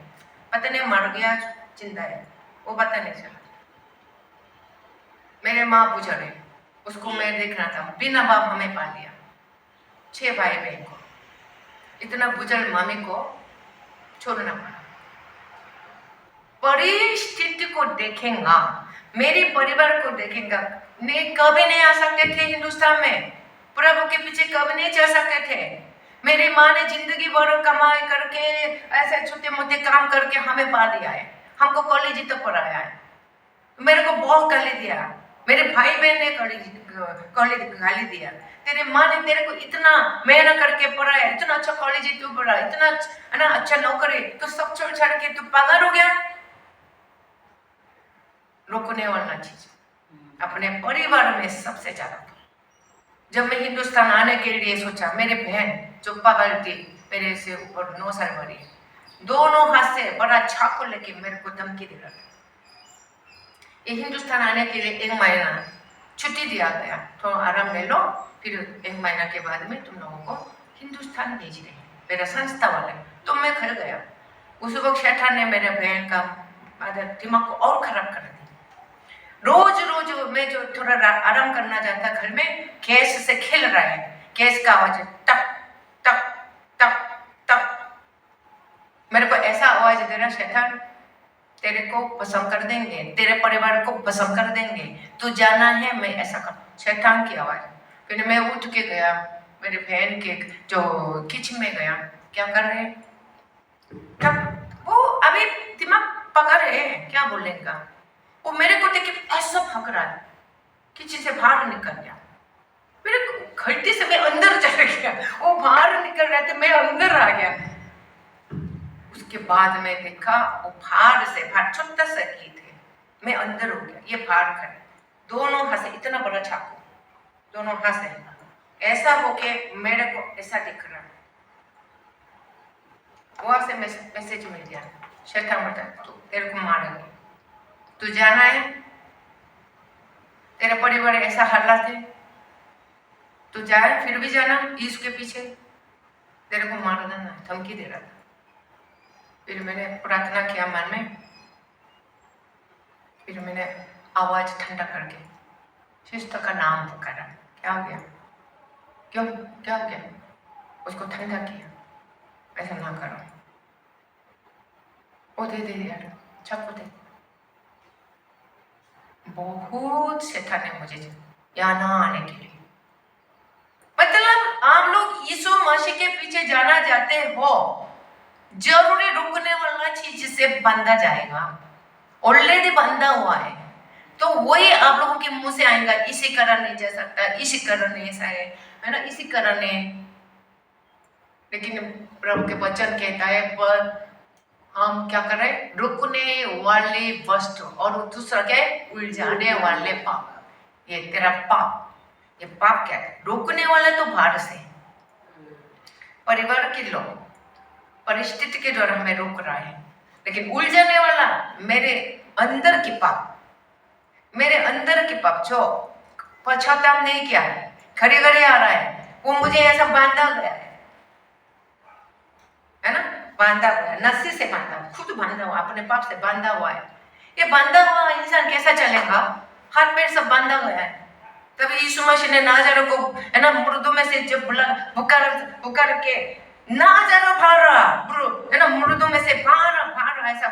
[SPEAKER 1] पता नहीं मर गया जिंदा है वो पता नहीं चला। मेरे माँ गुजरे, उसको मैं देखना था, बिना बाप हमें पाल दिया, 6 भाई बहन को, इतना बुजुर्ग मामी को छोड़ना पड़ा। परिस्थिति को देखेगा, मेरे परिवार को देखेगा, नहीं कभी नहीं आ सकते थे हिंदुस्तान में, प्रभु के पीछे कभी नहीं चल सकते थे। मेरी माँ ने जिंदगी भर कमाई करके ऐसे छोटे मोटे काम करके हमें पाल दिया है, हमको कॉलेज तक पढ़ाया है। मेरे को बहुत गाली दिया, मेरे भाई बहन ने कॉलेज गाली दिया, तेरे माँ ने तेरे को इतना मेहनत करके पढ़ाया, इतना अच्छा कॉलेज तू पढ़ा, इतना है ना अच्छा नौकरी, तो सब छोड़ छाड़ के तू पागल हो गया। रोकने वाला चीज अपने परिवार में सबसे ज्यादा। जब मैं हिंदुस्तान आने के लिए सोचा, मेरे बहन जो पागल थी, मेरे से ऊपर 9 साल बड़ी, दोनों हाथ से बड़ा चाकू लेके मेरे को धमकी दे रहा था। ये हिंदुस्तान आने के लिए 1 महीना छुट्टी दिया गया, तो आराम ले लो, फिर 1 महीना के बाद में तुम लोगों को हिंदुस्तान भेज रहे हैं, मेरा संस्था वाले। तो मैं घर गया, उस वक्त शैतान ने मेरे बहन का दिमाग को और खराब कर दिया। रोज रोज मैं जो थोड़ा आराम करना चाहता घर में, गैस से खेल रहा है, गैस का आवाज टक टक टक टक। मेरे को ऐसा आवाज दे रहा, शैतान तेरे को भस्म कर देंगे, तेरे परिवार को भस्म कर देंगे, तू जाना है, मैं ऐसा कर। शैतान की आवाज। फिर मैं उठ के गया, मेरे बहन के जो किचन में गया, क्या कर रहे हैं, तब वो अभी दिमाग पकड़ है, क्या बोलेगा, वो मेरे को देख के ऐसा भाग रहा है, किचन से बाहर निकल गया। मेरे गलती से मैं अंदर चला गया, वो बाहर निकल रहे थे, मैं अंदर आ गया। उसके बाद मैं देखा वो बाहर छोटा सा की थे, मैं अंदर हो गया, ये बाहर खड़े, दोनों हंसे, इतना बड़ा चाकू, दोनों हंसे, ऐसा होके मेरे को ऐसा दिख रहा। वहां से मैसेज मिल गया, शैतान बता तू तेरे को मारेंगे, तू जाना है, तेरे परिवार ऐसा हालात है, तू जाए फिर भी जाना, यीशु के पीछे, तेरे को मारना ना, धमकी दे रहा था। फिर मैंने प्रार्थना किया मन में, फिर मैंने आवाज ठंडा करके सिस्टर का नाम पुकारा। क्या हो गया, क्यों, क्या हो गया, उसको ठंडा किया, ऐसा ना करो, वो दे दे यार, चाकू दे। बहुत शैतान ने मुझे यहाँ ना आने के लिए, मतलब आप लोग यीशु मसीह के पीछे जाना चाहते हो, जरूरी रुकने वाला चीज से बंधा जाएगा, ऑलरेडी बंधा हुआ है, तो वही आप लोगों के मुंह से आएगा, इसी कारण नहीं जा सकता, इसी कारण नहीं ऐसा है ना, इसी कारण है। लेकिन प्रभु के वचन कहता है पर हम क्या करें, रुकने वाले वस्तु और दूसरा क्या है, उलझाने वाले पाप। ये तेरा पाप, ये पाप क्या है, रुकने वाला तो बाहर से परिवार के लोग परिस्थिति के द्वारा हमें रोक रहा है, लेकिन उलझाने वाला मेरे अंदर की पाप, मेरे अंदर की पाप जो पश्चाताप नहीं किया है, खड़े खड़े आ रहा है, वो मुझे ऐसा बांधा गया है ना, बांधा हुआ है, नस्सी से बांधा, खुद बांधा हुआ, अपने पाप से बांधा हुआ है। ये बांधा हुआ इंसान कैसा चलेगा, हाथ पैर सब बांधा गया है। तभी यीशु मसीह ने नाज़ारो को है ना मुर्दों में से जब पुकार के नाज़ारो भारा है ना, मुर्दों में से भारा ऐसा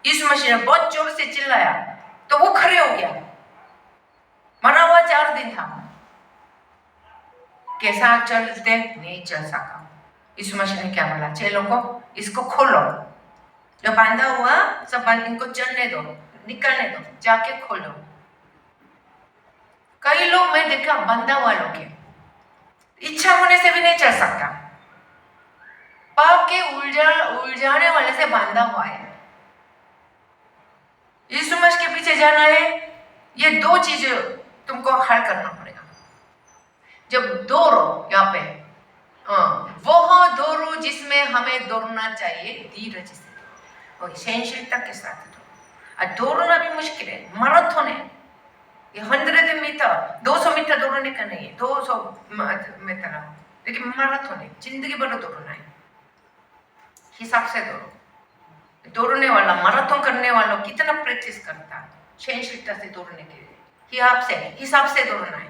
[SPEAKER 1] यीशु मसीह ने बहुत जोर से चिल्लाया, तो वो खड़े हो गया। मरा हुआ 4 दिन था, कैसा चलते नहीं चल सका। यीशु मसीह ने क्या बोला, चेलों को इसको खोलो, जो बांधा हुआ सब इनको चलने दो, निकलने दो, जाके खोलो। कई लोग मैं देखा बंधा हुआ लोग के इच्छा होने से भी नहीं चल सकता, पाप के उलझाने वाले से बांधा हुआ है। यीशु मसीह के पीछे जाना है, ये 2 चीज तुमको हल करना पड़ेगा। जब दौड़ो यहाँ पे, वह दौड़ो जिसमें हमें दौड़ना चाहिए धीरज से और सहनशीलता के साथ। दौड़ना भी मुश्किल है, मैराथन है, ये 100 मीटर 200 मीटर दौड़ने का नहीं है, 200 मीटर, लेकिन मैराथन है, जिंदगी भर दौड़ना है, हिसाब से दौड़ो। दौड़ने वाला, मैराथन करने वाला कितना प्रैक्टिस करता, सहनशीलता से दौड़ने के लिए, हिसाब से दौड़ना है।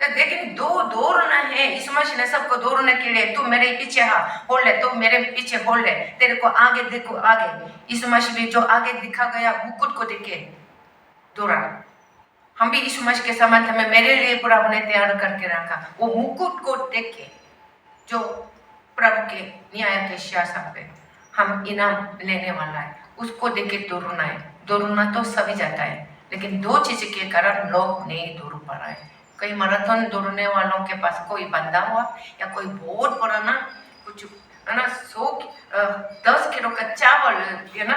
[SPEAKER 1] लेकिन दौड़ना है, यीशु मसीह ने सबको दौड़ने के लिए, तू मेरे पीछे होल्ड ले, तू मेरे पीछे होल्ड ले, तेरे को आगे देखो, आगे। यीशु मसीह भी जो आगे दिखा गया मुकुट को देखे दौड़ा, हम भी यीशु मसीह के समान हमें मेरे लिए पूरा उन्हें तैयार करके रखा, वो मुकुट को देख के जो प्रभु के न्याय के शासन पे हम इनाम लेने वाला है, उसको देख के दौड़ना है। दौड़ना तो सभी जाता है, लेकिन 2 चीज के कारण लोग नहीं दौड़ पा रहा है। कई मैराथन दौड़ने वालों के पास कोई बंधा हुआ या कोई बहुत पुराना कुछ है ना 10 किलो का चावल है ना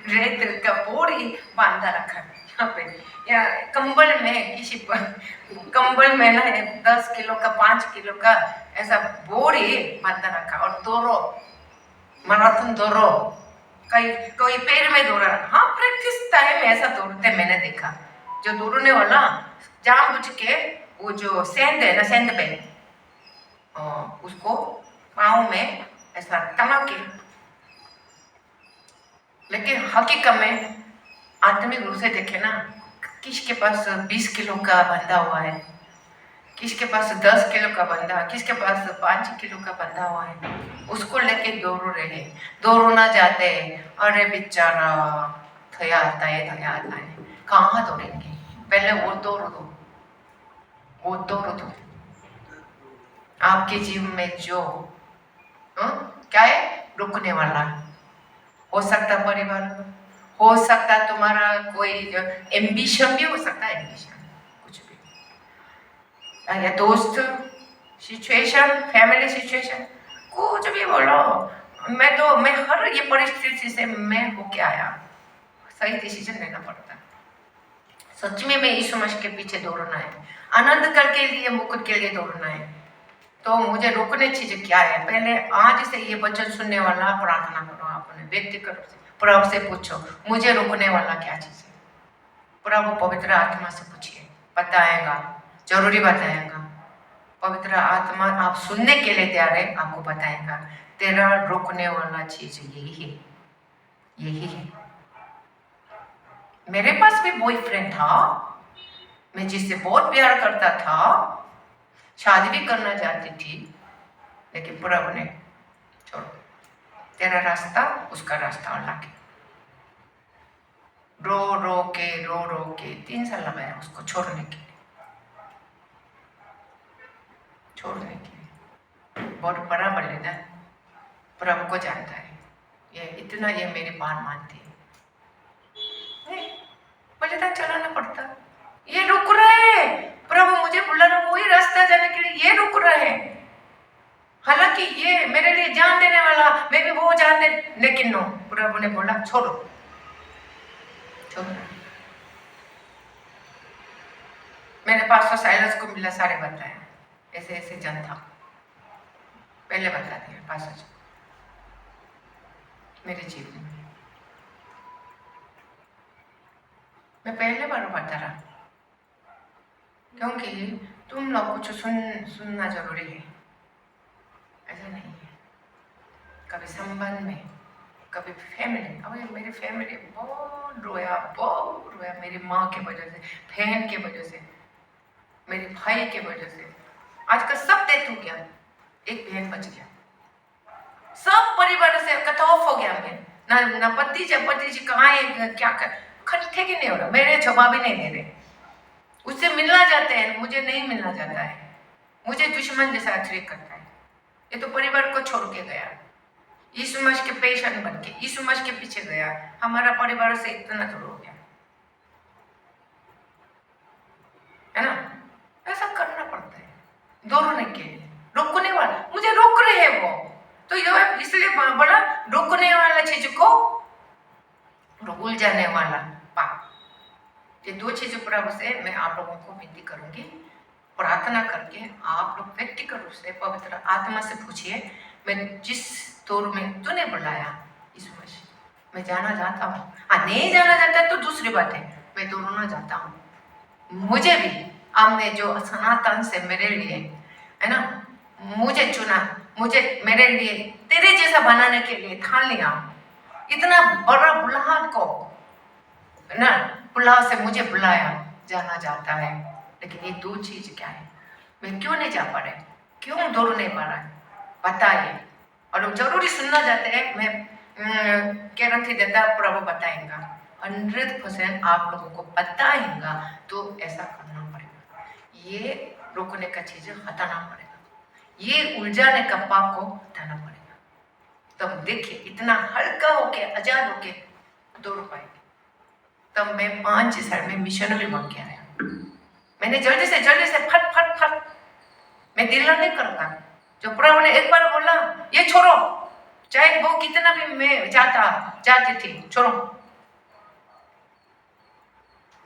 [SPEAKER 1] रेत का बोरी बांधा रखा यहाँ पे, या कंबल में किसी कंबल में ना 10 किलो का 5 किलो का ऐसा बोरी बांधा रखा और दौड़ो, मैराथन दौड़ो। कोई पैर में दौड़ा, हाँ प्रैक्टिस टाइम में ऐसा दौड़ते मैंने देखा। जो दौड़ने वाला जानबूझ के वो जो सेंध है ना, सेंध पे उसको पाँव में ऐसा टंगा के, लेकिन हकीकत में आत्मिक रूप से देखे ना, किसके पास 20 किलो का बंधा हुआ है, किसके पास 10 किलो का बंधा, किसके पास 5 किलो का बंधा हुआ है, उसको लेके दौड़ रहे, दौड़ना जाते, अरे बेचारा थया आता है, कहाँ दौड़ेंगे, पहले वो दौड़ दो, वो दौड़ दो। आपके जीवन में जो क्या है, रुकने वाला, हो सकता परिवार, हो सकता तुम्हारा कोई एम्बिशन भी हो सकता है, एम्बिशन कुछ भी, या दोस्त सिचुएशन, फैमिली सिचुएशन, कुछ भी बोलो, मैं हर ये परिस्थिति से मैं होके आया, सही डिसीजन लेना पड़ता है। सच में मैं यीशु मसीह के पीछे दौड़ना है, आनंद कर के लिए, मुकुट के लिए दौड़ना है। तो मुझे रोकने चीज क्या है? पहले आज से ये वचन सुनने वाला प्रार्थना करो, अपने व्यक्तिगत से प्रभु से पूछो, मुझे रोकने वाला क्या चीज है? प्रभु पवित्र आत्मा से पूछिए, बताएगा, जरूरी बताएगा। पवित्र आत्मा आप सुनने के लिए तैयार है, आपको बताएगा तेरा रोकने वाला चीज यही है, यही है। मेरे पास भी बॉयफ्रेंड था, मैं जिससे बहुत प्यार करता था, शादी भी करना चाहती थी, लेकिन प्रभु ने छोड़ो, तेरा रास्ता उसका रास्ता अलग है। रो रो के 3 साल लगाया उसको छोड़ने के लिए, बहुत बड़ा बलिदान प्रभु को जानता है। ये इतना ये मेरी बात मानती है, बलिदान चलाना पड़ता। ये रुक रहे, प्रभु मुझे बुला रहा, वही रास्ता जाने के लिए ये रुक रहे। हालांकि ये मेरे लिए जान देने वाला, मैं भी वो जान दे, लेकिन नो, प्रभु ने बोला छोड़ो, छोड़ो। मैंने पास्टर साइलस को मिला, सारे बताया, ऐसे ऐसे जन था, पहले बता दिया पास्टर जी मेरे जीवन में। मैं पहले बार बता रहा, क्योंकि तुम लोग कुछ सुनना जरूरी है, ऐसा नहीं है। कभी संबंध में, कभी फैमिली, अब मेरी फैमिली बहुत रोया मेरी माँ के वजह से, बहन के वजह से, मेरे भाई के वजह से। आजकल सब डेथ हो गया, एक बहन बच गया, सब परिवार से कट ऑफ हो गया। मैं ना पति जी कहाँ है, क्या कर, ठीक ही नहीं हो रहा, मेरे जवाब ही नहीं दे रहे। उससे मिलना चाहते हैं, मुझे नहीं मिलना चाहता है, मुझे दुश्मन जैसा ट्रीट करता है। ये तो परिवार को छोड़ के गया, यीशु मसीह के पेशेंट बन के यीशु मसीह के पीछे गया, हमारा परिवार से इतना दूर हो गया है ना। ऐसा करना पड़ता है, दौड़ने के लिए, रोकने वाला मुझे रोक रहे हैं वो, तो ये इसलिए बड़ा रोकने वाला चीज को भूल जाने वाला पाप। ये 2 चीजें प्रभु से मैं आप लोगों को विनती करूंगी, प्रार्थना करके आप लोग व्यक्तिगत रूप से पवित्र आत्मा से पूछिए, मैं जिस दौर में तूने बुलाया यीशु मसीह, मैं जाना चाहता हूँ। नहीं जाना चाहता है तो दूसरी बात है, मैं दौड़ना चाहता हूँ। मुझे भी आपने जो सनातन से मेरे लिए है ना, मुझे चुना, मुझे मेरे लिए तेरे जैसा बनाने के लिए ठान लिया। इतना बड़ा बुलाहट को ना, बुलाहट से मुझे बुलाया, जाना जाता है। लेकिन ये 2 चीज क्या है, मैं क्यों नहीं जा पा रहे, क्यों दौड़ नहीं पा रहा है, बताइए। और जरूरी सुनना चाहते हैं, मैं गारंटी देता प्रभु बताएगा, 100% आप लोगों को बताएगा। तो ऐसा करना पड़ेगा, ये रोकने का चीज हटाना पड़ेगा, ये उलझाने का पाप को हटाना पड़ेगा। तब देखिए इतना हल्का होके, आजाद होके दौड़ पाएंगे। तब मैं 5 साल में मिशनरी बन के आया। मैंने जल्दी से फट मैं दिल नहीं करता। जो प्रभु ने एक बार बोला ये छोड़ो, चाहे वो कितना भी मैं जाती थी, छोड़ो,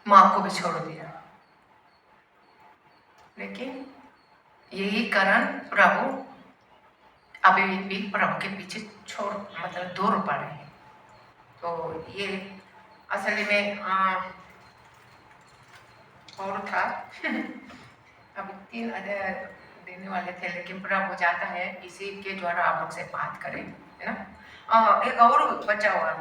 [SPEAKER 1] माँ को भी छोड़ दिया। लेकिन यही कारण प्रभु अभी भी प्रभु के पीछे मतलब दौड़ पा रहे हैं। तो ये असली में और था अभी 3 अध्याय देने वाले थे, लेकिन प्रभु जाता है इसी के द्वारा आप लोग से बात करें, है ना। एक और बचा हुआ,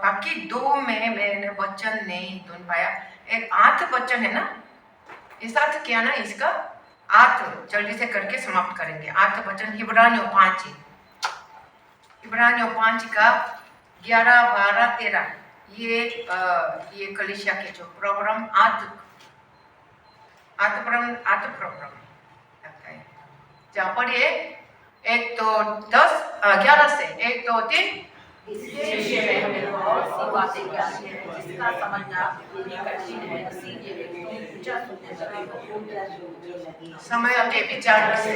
[SPEAKER 1] बाकी 2 में मैंने वचन नहीं सुन पाया। एक 8 वचन है ना, इस अर्थ किया ना, इसका 8 जल्दी से करके समाप्त करेंगे। 8 वचन इब्रानियों 5 का 11, 12, 13, ये कलीसिया के जो प्रोग्राम 8 प्रोग्राम लगता है, जहाँ पर ये 1 तो 10, 11 से 1, 2, 3,
[SPEAKER 3] इसके विषय में हमें बहुत सी बातें ज्ञानी है जिसका समझना इतनी कठिन है, इसीलिए वे पूजा सुनने लगे हो।
[SPEAKER 4] पूजा सुनने लगे।
[SPEAKER 1] समय के विचार से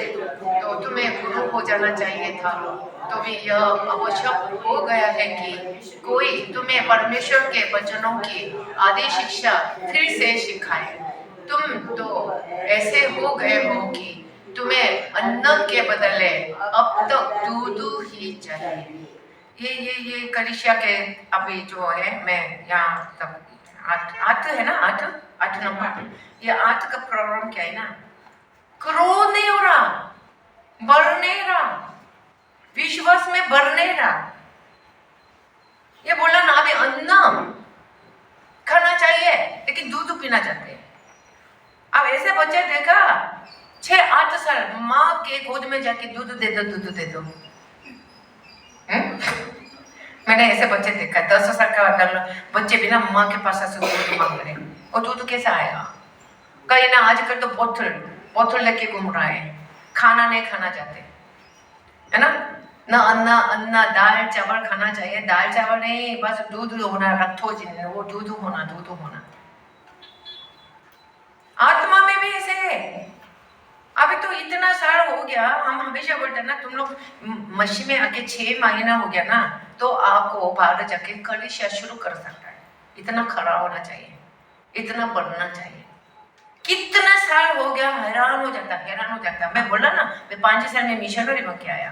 [SPEAKER 1] तो तुम्हें गुरु हो जाना चाहिए था, तो भी यह आवश्यक हो गया है कि कोई तुम्हें परमेश्वर के वचनों की आदि शिक्षा फिर से सिखाए। तुम तो ऐसे हो गए हो कि तुम्हें अन्न के बदले अब तक दूध ही चाहिए। ये कलिसिया के अभी जो है, मैं यहाँ तक आठ है ना, आठ नंबर, ये आठ का प्रॉब्लम क्या है ना, क्रोध नहीं हो रहा, बढ़ नहीं रहा, विश्वास में बढ़ नहीं रहा। ये बोला ना अभी अन्न खाना चाहिए लेकिन दूध पीना चाहते हैं। अब ऐसे बच्चे देखा 6-8 साल माँ के गोद में जाके दूध दे दो। मैंने ऐसे बच्चे देखा 10 साल का बच्चे बिना माँ के पास ऐसे दूध मांग रहे, और दूध कैसे आएगा? कहीं ना आजकल तो बोतल लेके घूम रहा है, खाना नहीं खाना चाहते है ना। ना अन्ना दाल चावल खाना चाहिए, दाल चावल नहीं, बस दूध होना, लैक्टोज वो दूध होना। आत्मा में भी ऐसे है। अभी तो इतना साल हो गया, हम हमेशा बोलते हैं ना, तुम लोग मसीह में आके 6 महीना हो गया ना, तो आपको बाहर जाके कलिसिया शुरू कर सकता है। इतना खड़ा होना चाहिए, इतना पढ़ना चाहिए। कितना साल हो गया, हैरान हो जाता। मैं बोला ना, मैं 5 साल में मिशनरी बन के आया,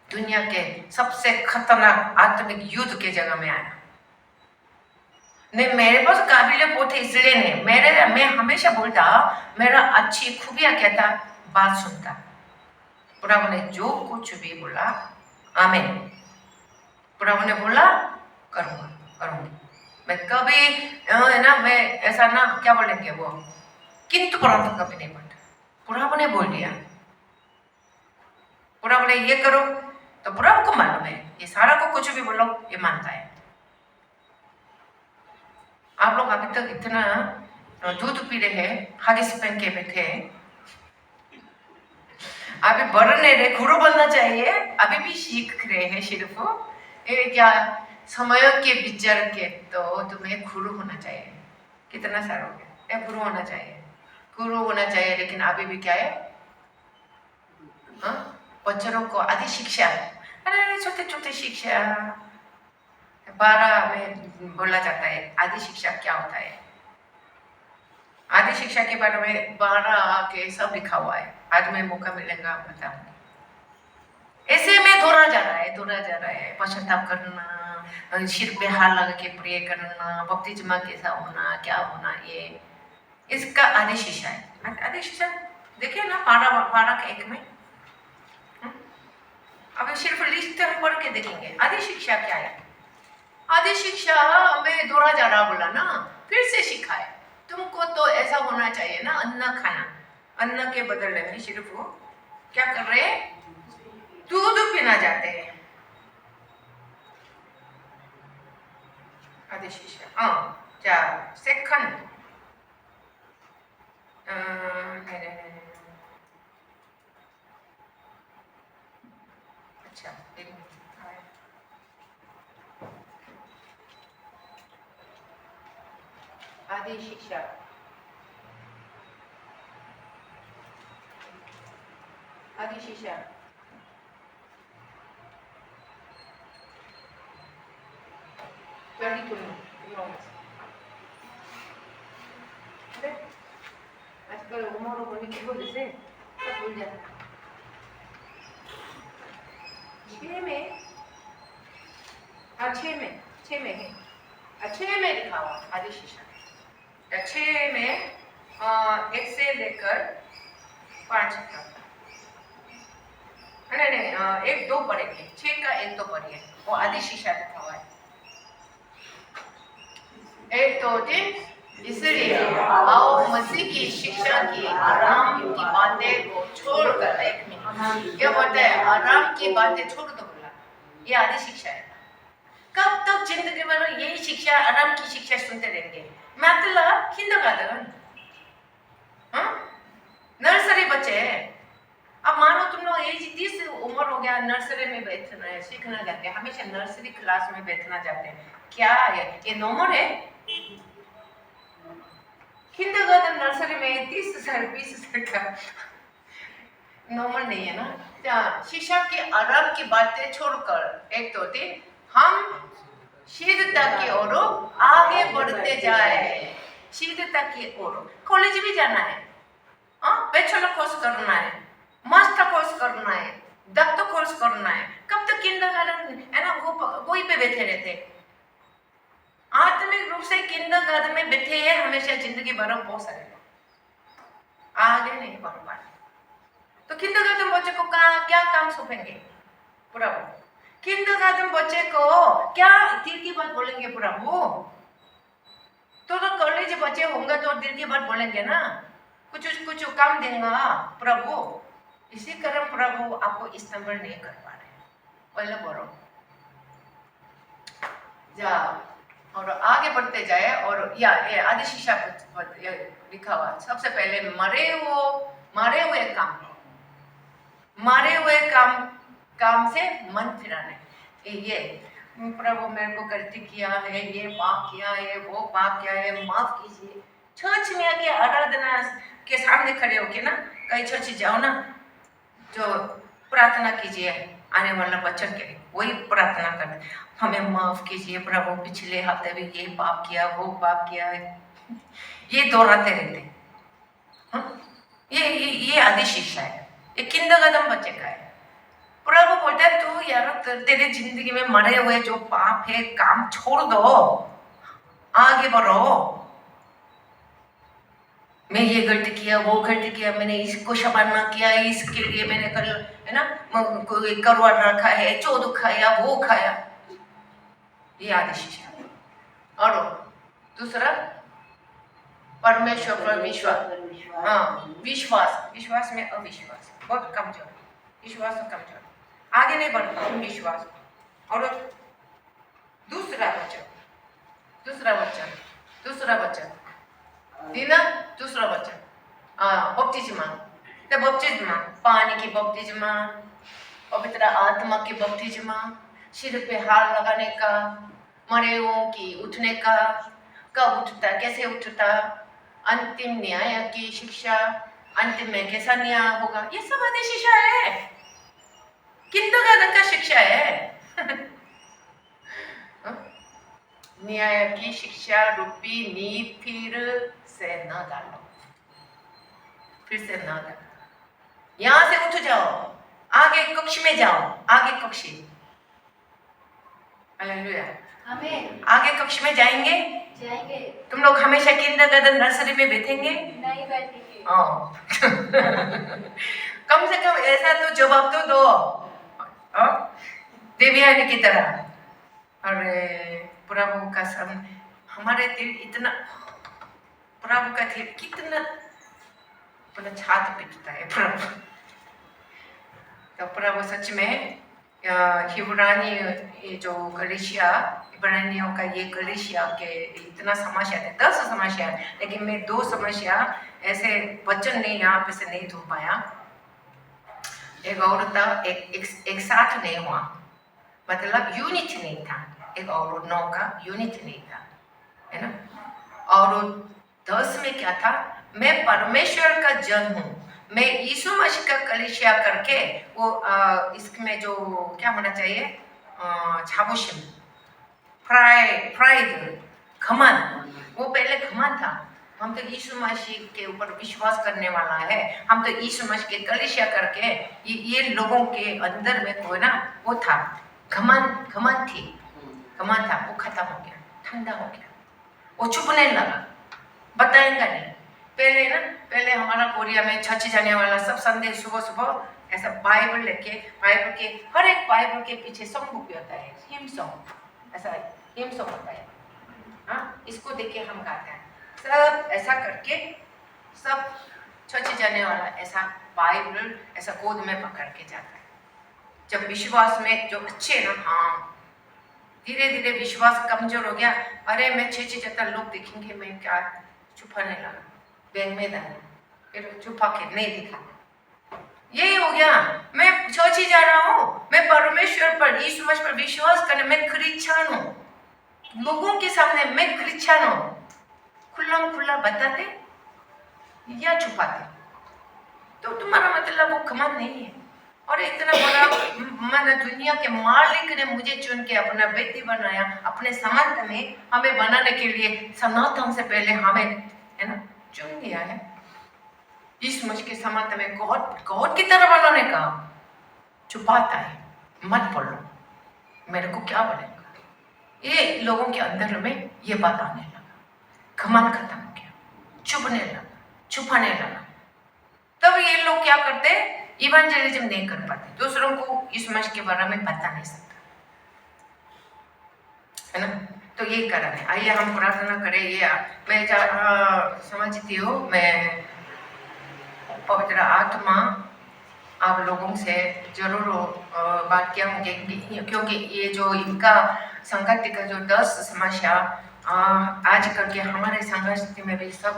[SPEAKER 1] दुनिया के सबसे खतरनाक आत्मिक युद्ध के जगह में आया। नहीं, मेरे पास काबिलियत बहुत है, इसलिए नहीं, मैं हमेशा बोलता, मेरा अच्छी खूबियां क्या था, बात सुनता। प्रभु ने जो कुछ भी बोला आमीन, प्रभु ने बोला करूंगी। मैं कभी है ना, मैं ऐसा ना क्या बोलेंगे वो, किंतु परंतु कभी नहीं बोलता। प्रभु ने बोल दिया, प्रभु ने ये करो, तो प्रभु को मालूम है, ये सारा को कुछ भी बोलो ये मानता है। आप लोग अभी तक इतना दूध पी रहे हैं, हगिस पहन के बैठे, अभी बढ़ नहीं रहे, गुरु बनना चाहिए, अभी भी सीख रहे हैं सिर्फ। ये क्या समय के विचार के, तो तुम्हें गुरु होना चाहिए। कितना सारा हो गया, ये गुरु होना चाहिए, लेकिन अभी भी क्या है, बच्चों को आदि शिक्षा, अरे छोटे शिक्षा 12 में बोला जाता है। आदि शिक्षा क्या होता है? आदि शिक्षा के बारे में 12 के सब लिखा हुआ है। आज मैं मौका मिलेगा बताऊंगी। ऐसे में दोहरा जा रहा है, पश्चाताप करना, सिर पे हाथ लगा के प्रे करना, बपतिस्मा कैसा होना, क्या होना, ये इसका आदि शिक्षा है। आदि शिक्षा देखिए ना, 12 के 1 में। अब सिर्फ लिस्ट हम पढ़ के देखेंगे आदि शिक्षा क्या है। आदि शिक्षा में दोहरा जा रहा बोला ना, फिर से सिखाए। तुमको तो ऐसा होना चाहिए ना, अन्न खाना, अन्न के बदले में सिर्फ वो क्या कर रहे हैं, दूध पीना चाहते हैं। आदि शिक्षा सेकंड अच्छा, आदि शिक्षा आजकल उम्र होने की वजह से सब भूल जाता है। 6 में है, 6 में लिखा हुआ आदि शिक्षा। 6 में 1 से लेकर 5 तक, नहीं 1-2 पढ़ेंगे, 6 का 1-2 पढ़िए, वो आदि शिक्षा लिखा हुआ है। 1, 2, 3। इसलिए आओ मसीह की शिक्षा की आराम की बातें को छोड़कर, 1 मिनट, क्या बोलते हैं, आराम की बातें छोड़ दो बोला, ये आदि शिक्षा है। कब तक जिंदगी भर यही शिक्षा, आराम की शिक्षा सुनते रहेंगे? मतलब kindergarten, नर्सरी बच्चे अब मानो तुम लोग एज 30 उम्र हो गया, नर्सरी में बैठना है, सीखना जाते हैं, हमेशा नर्सरी क्लास में बैठना जाते हैं, क्या है ये नॉर्मल है? किंडरगार्टन नर्सरी में 30 साल 20 साल का नॉर्मल नहीं है ना। शिक्षा के आराम की बातें छोड़कर एक तो होती हम शीघ्रता की ओर आगे बढ़ते जाए। शीघ्रता की ओर कॉलेज भी जाना है, बैचलर कोर्स करना है, मास्टर कोर्स करना है, डॉक्टर कोर्स करना है, कब तक किंडरगार्टन है ना वही पे बैठे रहते। आत्मिक रूप से किंडरगार्टन में बैठे हैं हमेशा जिंदगी भर बहुत सारे लोग आगे नहीं बढ़ पाते। तो किंडरगार्टन बच्चे को क्या काम सौंपेंगे प्रभु? किंडरगार्टन बच्चे को क्या दिल की बात बोलेंगे प्रभु? तो कॉलेज बच्चे होंगे तो दिल की बात बोलेंगे ना, कुछ काम देंगे प्रभु। इसी कारण प्रभु आपको इस नंबर नहीं कर पा रहे, पहले बोलो जाओ और आगे बढ़ते जाए। और या ये आदि शिक्षा लिखा हुआ सबसे पहले मरे हुए काम से मन फिराने। ये प्रभु मेरे को गलती किया है, ये पाप किया है, वो पाप किया है, माफ कीजिए। चर्च में आके आराधना के सामने खड़े होके ना, कई चर्च जाओ ना, जो प्रार्थना कीजिए आने वाला बच्चन के लिए, वही प्रार्थना करते हमें माफ कीजिए प्रभु, पिछले हफ्ते भी ये पाप किया, वो पाप किया है, ये दोहराते रहते। ये आदि शिक्षा है, ये किंडरगार्टन बच्चे का है। प्रभु बोलता है तू यार तेरे जिंदगी में मरे हुए जो पाप है काम छोड़ दो, आगे बढ़ो। मैं ये गलती किया, वो गलती किया, मैंने इसको शबाना किया, इसके लिए मैंने है ना करवा रखा है, चौदह खाया, वो खाया। ये आदि शिक्षा। और दूसरा परमेश्वर पर विश्वास। विश्वास में अविश्वास बहुत कमजोर, विश्वास तो कमजोर, आगे नहीं बढ़ता विश्वास। और दूसरा वचन दीना, दूसरा वचन बपतिस्मा। तो बपतिस्मा पानी की बपतिस्मा, पवित्र आत्मा की बपतिस्मा, सिर पे हाथ लगाने का, मरे हुओं की उठने का, कब उठता, कैसे उठता, अंतिम न्याय की शिक्षा, अंतिम में कैसा न्याय होगा, ये सब आदि शिक्षा है, किंडरगार्टन का शिक्षा है। न्याय की शिक्षा रूपी नींव फिर से न डालो, यहां से उठ जाओ, आगे कक्ष में जाओ, आगे कक्षी। हालेलुया,
[SPEAKER 5] आमीन।
[SPEAKER 1] आगे कक्ष में जाएंगे। तुम लोग हमेशा किंडरगार्टन नर्सरी में बैठेंगे
[SPEAKER 5] नहीं बैठेंगे।
[SPEAKER 1] कम से कम ऐसा तो जवाब तो दो देवयानी की तरह। अरे प्रभु का सम हमारे दिल इतना, प्रभु का दिल कितना अपना छाती पीटता है प्रभु। तो प्रभु सच में हिब्रानी जो कलीसिया, इब्रानियों का ये कलीसिया के इतना समस्या थे, 10 समस्या, लेकिन मैं 2 समस्या ऐसे वचन नहीं यहाँ पे से नहीं धो पाया। एक औरत एक साथ नहीं हुआ, मतलब यूनिट नहीं था, एक और 9 का यूनिट नहीं था, है ना। और 10 में क्या था, मैं परमेश्वर का जन हूँ, मैं यीशु मसीह का कलीसिया करके वो इसमें जो क्या होना चाहिए, छाबुशिम, प्राइड, घमंड, वो पहले घमंड था। हम तो यीशु मसीह के ऊपर विश्वास करने वाला है, हम तो यीशु मसीह के कलीसिया करके ये लोगों के अंदर में कोई ना वो था घमंड थी, घमंड था, वो खत्म हो गया, ठंडा हो गया, वो चुपने लगा, बताएगा नहीं। पहले हमारा कोरिया में चर्च जाने वाला सब संडे सुबह ऐसा बाइबल लेके, बाइबल के हर एक बाइबल के पीछे सॉन्ग बुक होता है, हिम सॉन्ग, ऐसा हिम सॉन्ग होता है। हाँ, इसको देख के हम गाते हैं, सब ऐसा करके सब चर्च जाने वाला ऐसा बाइबल ऐसा गोद में पकड़ के जाता है। जब विश्वास में जो अच्छे ना, हाँ धीरे धीरे विश्वास कमजोर हो गया, अरे मैं छे जाता लोग देखेंगे, मैं क्या छुपाने लगा, बैग में डाला, फिर छुपा के नहीं दिखा, यही हो गया। मैं चर्च ही जा रहा हूँ, मैं परमेश्वर पर, यीशु मसीह पर विश्वास करने, मैं क्रिश्चियन हूँ। लोगों के सामने मैं क्रिश्चियन हूँ, खुला बताते या छुपाते? तो तुम्हारा मतलब वो घमंड नहीं है। और इतना बड़ा मैंने दुनिया के मालिक ने मुझे चुन के अपना बेटी बनाया, अपने समर्थ में हमें बनाने के लिए सनातन से पहले हमें, है ना, चुन लिया है। इस मसीह के समर्थ में गॉड की तरह बनाने का छुपाता है, मत पढ़ो, मेरे को क्या बनेगा। ये लोगों के अंदर में ये बात आने लगा, घमंड खत्म हो गया, छुपाने लगा। तब ये लोग क्या करते, इवेंजलिज्म नहीं कर पाते, दूसरों को इस मसीह के बारे में बता नहीं सकता, है ना। तो ये कारण है। आइए हम प्रार्थना करें। ये मैं समझती हूँ, मैं पवित्र आत्मा आप लोगों से जरूर बात किया होंगे, क्योंकि ये जो इनका संगति का जो 10 समस्या आज कल के हमारे संगति में भी सब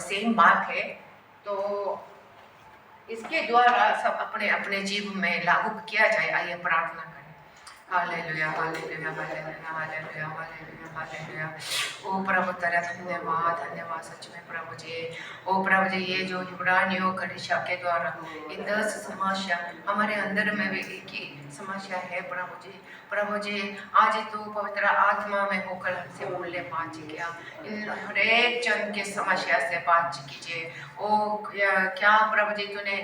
[SPEAKER 1] सेम बात है। तो इसके द्वारा सब अपने अपने जीवन में लागू किया जाए। आइए प्रार्थना करें। Hallelujah, hallelujah, hallelujah, hallelujah, hallelujah, hallelujah. ओ प्रभु तेरा धन्यवाद सच में प्रभु जी। ओ प्रभु जी, ये जो इब्रानियों कलीसिया के द्वारा ये 10 समस्या हमारे अंदर में भी की समस्या है प्रभु जी आज तो पवित्र आत्मा में होकर हमसे बोलने बात किया, इन हर एक जन के समस्या से बात कीजिए। ओ क्या प्रभु जी तूने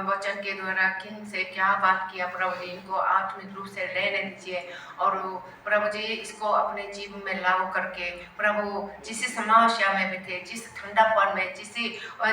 [SPEAKER 1] वचन के द्वारा किन से क्या बात किया प्रभु जी, इनको आत्मिक रूप से लेने दीजिए और प्रभु जी इसको अपने जीवन में लागू करके प्रभु जिस समस्या में बैठे, जिस ठंडापन में, जिस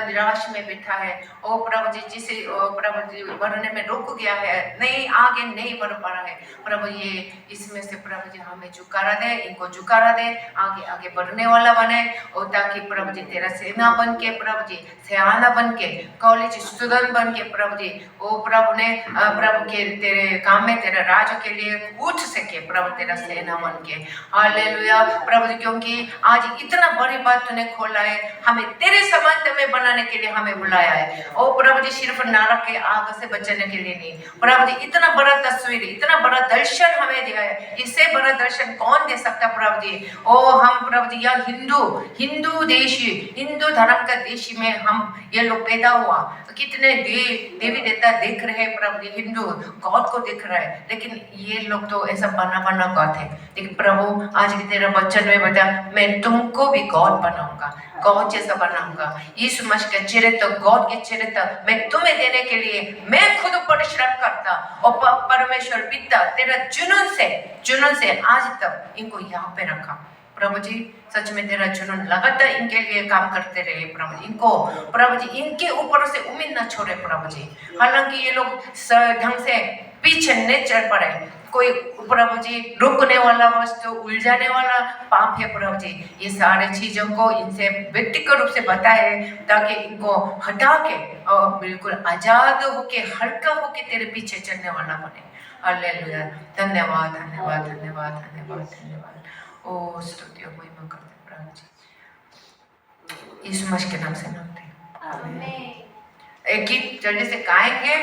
[SPEAKER 1] निराश में बैठा है, ओ प्रभु जी जिस प्रभु जी बढ़ने में रुक गया है, नहीं आगे नहीं बढ़ पा रहा है प्रभु, ये इसमें से प्रभु जी हमें झुकारा दे, इनको झुकारा दे, आगे बढ़ने वाला बने और ताकि प्रभु जी तेरा सेना बन के प्रभु जी सयाना बन के कॉलेज स्टूडेंट बन के प्रभु जी ओ प्रभु ने प्रभु के तेरे काम में तेरे राज्य के लिए उठ सके प्रभु तेरा सेना बन के। हालेलुया प्रभु जी, क्योंकि आज इतना बड़ी बात तूने खोला है, हमें तेरे समर्थ में बनाने के लिए हमें बुलाया है। ओ प्रभु जी सिर्फ नरक के आग से बचने के लिए नहीं प्रभु जी, इतना बड़ा तस्वीर, इतना बड़ा दर्शन हमें दिया है, इससे बड़ा दर्शन कौन दे सकता प्रभु जी। ओ हम प्रभु जी यह हिंदू देश, हिंदू धर्म का देश में हम ये लोग पैदा हुआ, कितने देवी देवता देख रहे हैं प्रभु जी, हिंदू गॉड को देख रहा है, लेकिन ये लोग तो ऐसा बना गॉड है। लेकिन प्रभु आज की तेरा वचन में बता, मैं तुमको भी गॉड बनाऊंगा, गॉड जैसा बनाऊंगा। यीशु मसीह का चरित्र, गॉड के चरित्र मैं तुम्हें देने के लिए मैं खुद परिश्रम करता और परमेश्वर पिता तेरा जुनून से आज तक इनको यहाँ पे रखा प्रभु जी। सच में तेरा जुनून लगातार इनके लिए काम करते रहे प्रभु जी, इनको प्रभु जी इनके ऊपर से उम्मीद न छोड़े प्रभु जी। हालांकि ये लोग ढंग से पीछे नहीं चढ़ पड़े, कोई प्रभु जी रुकने वाला वस्तु, उलझाने वाला पाप है प्रभु जी, ये सारे चीजों को इनसे व्यक्तिगत रूप से बताए ताकि इनको हटा के और बिल्कुल आजाद होके हल्का होके तेरे पीछे चलने वाला बने। हालेलुया, धन्यवाद धन्यवाद धन्यवाद धन्यवाद धन्यवाद। ओ स्तुति और महिमा करते प्रभु जी, यीशु मसीह के नाम से मांगते हैं, आमीन। एक गीत जल्दी से गाएंगे,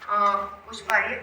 [SPEAKER 1] पुष्पा ये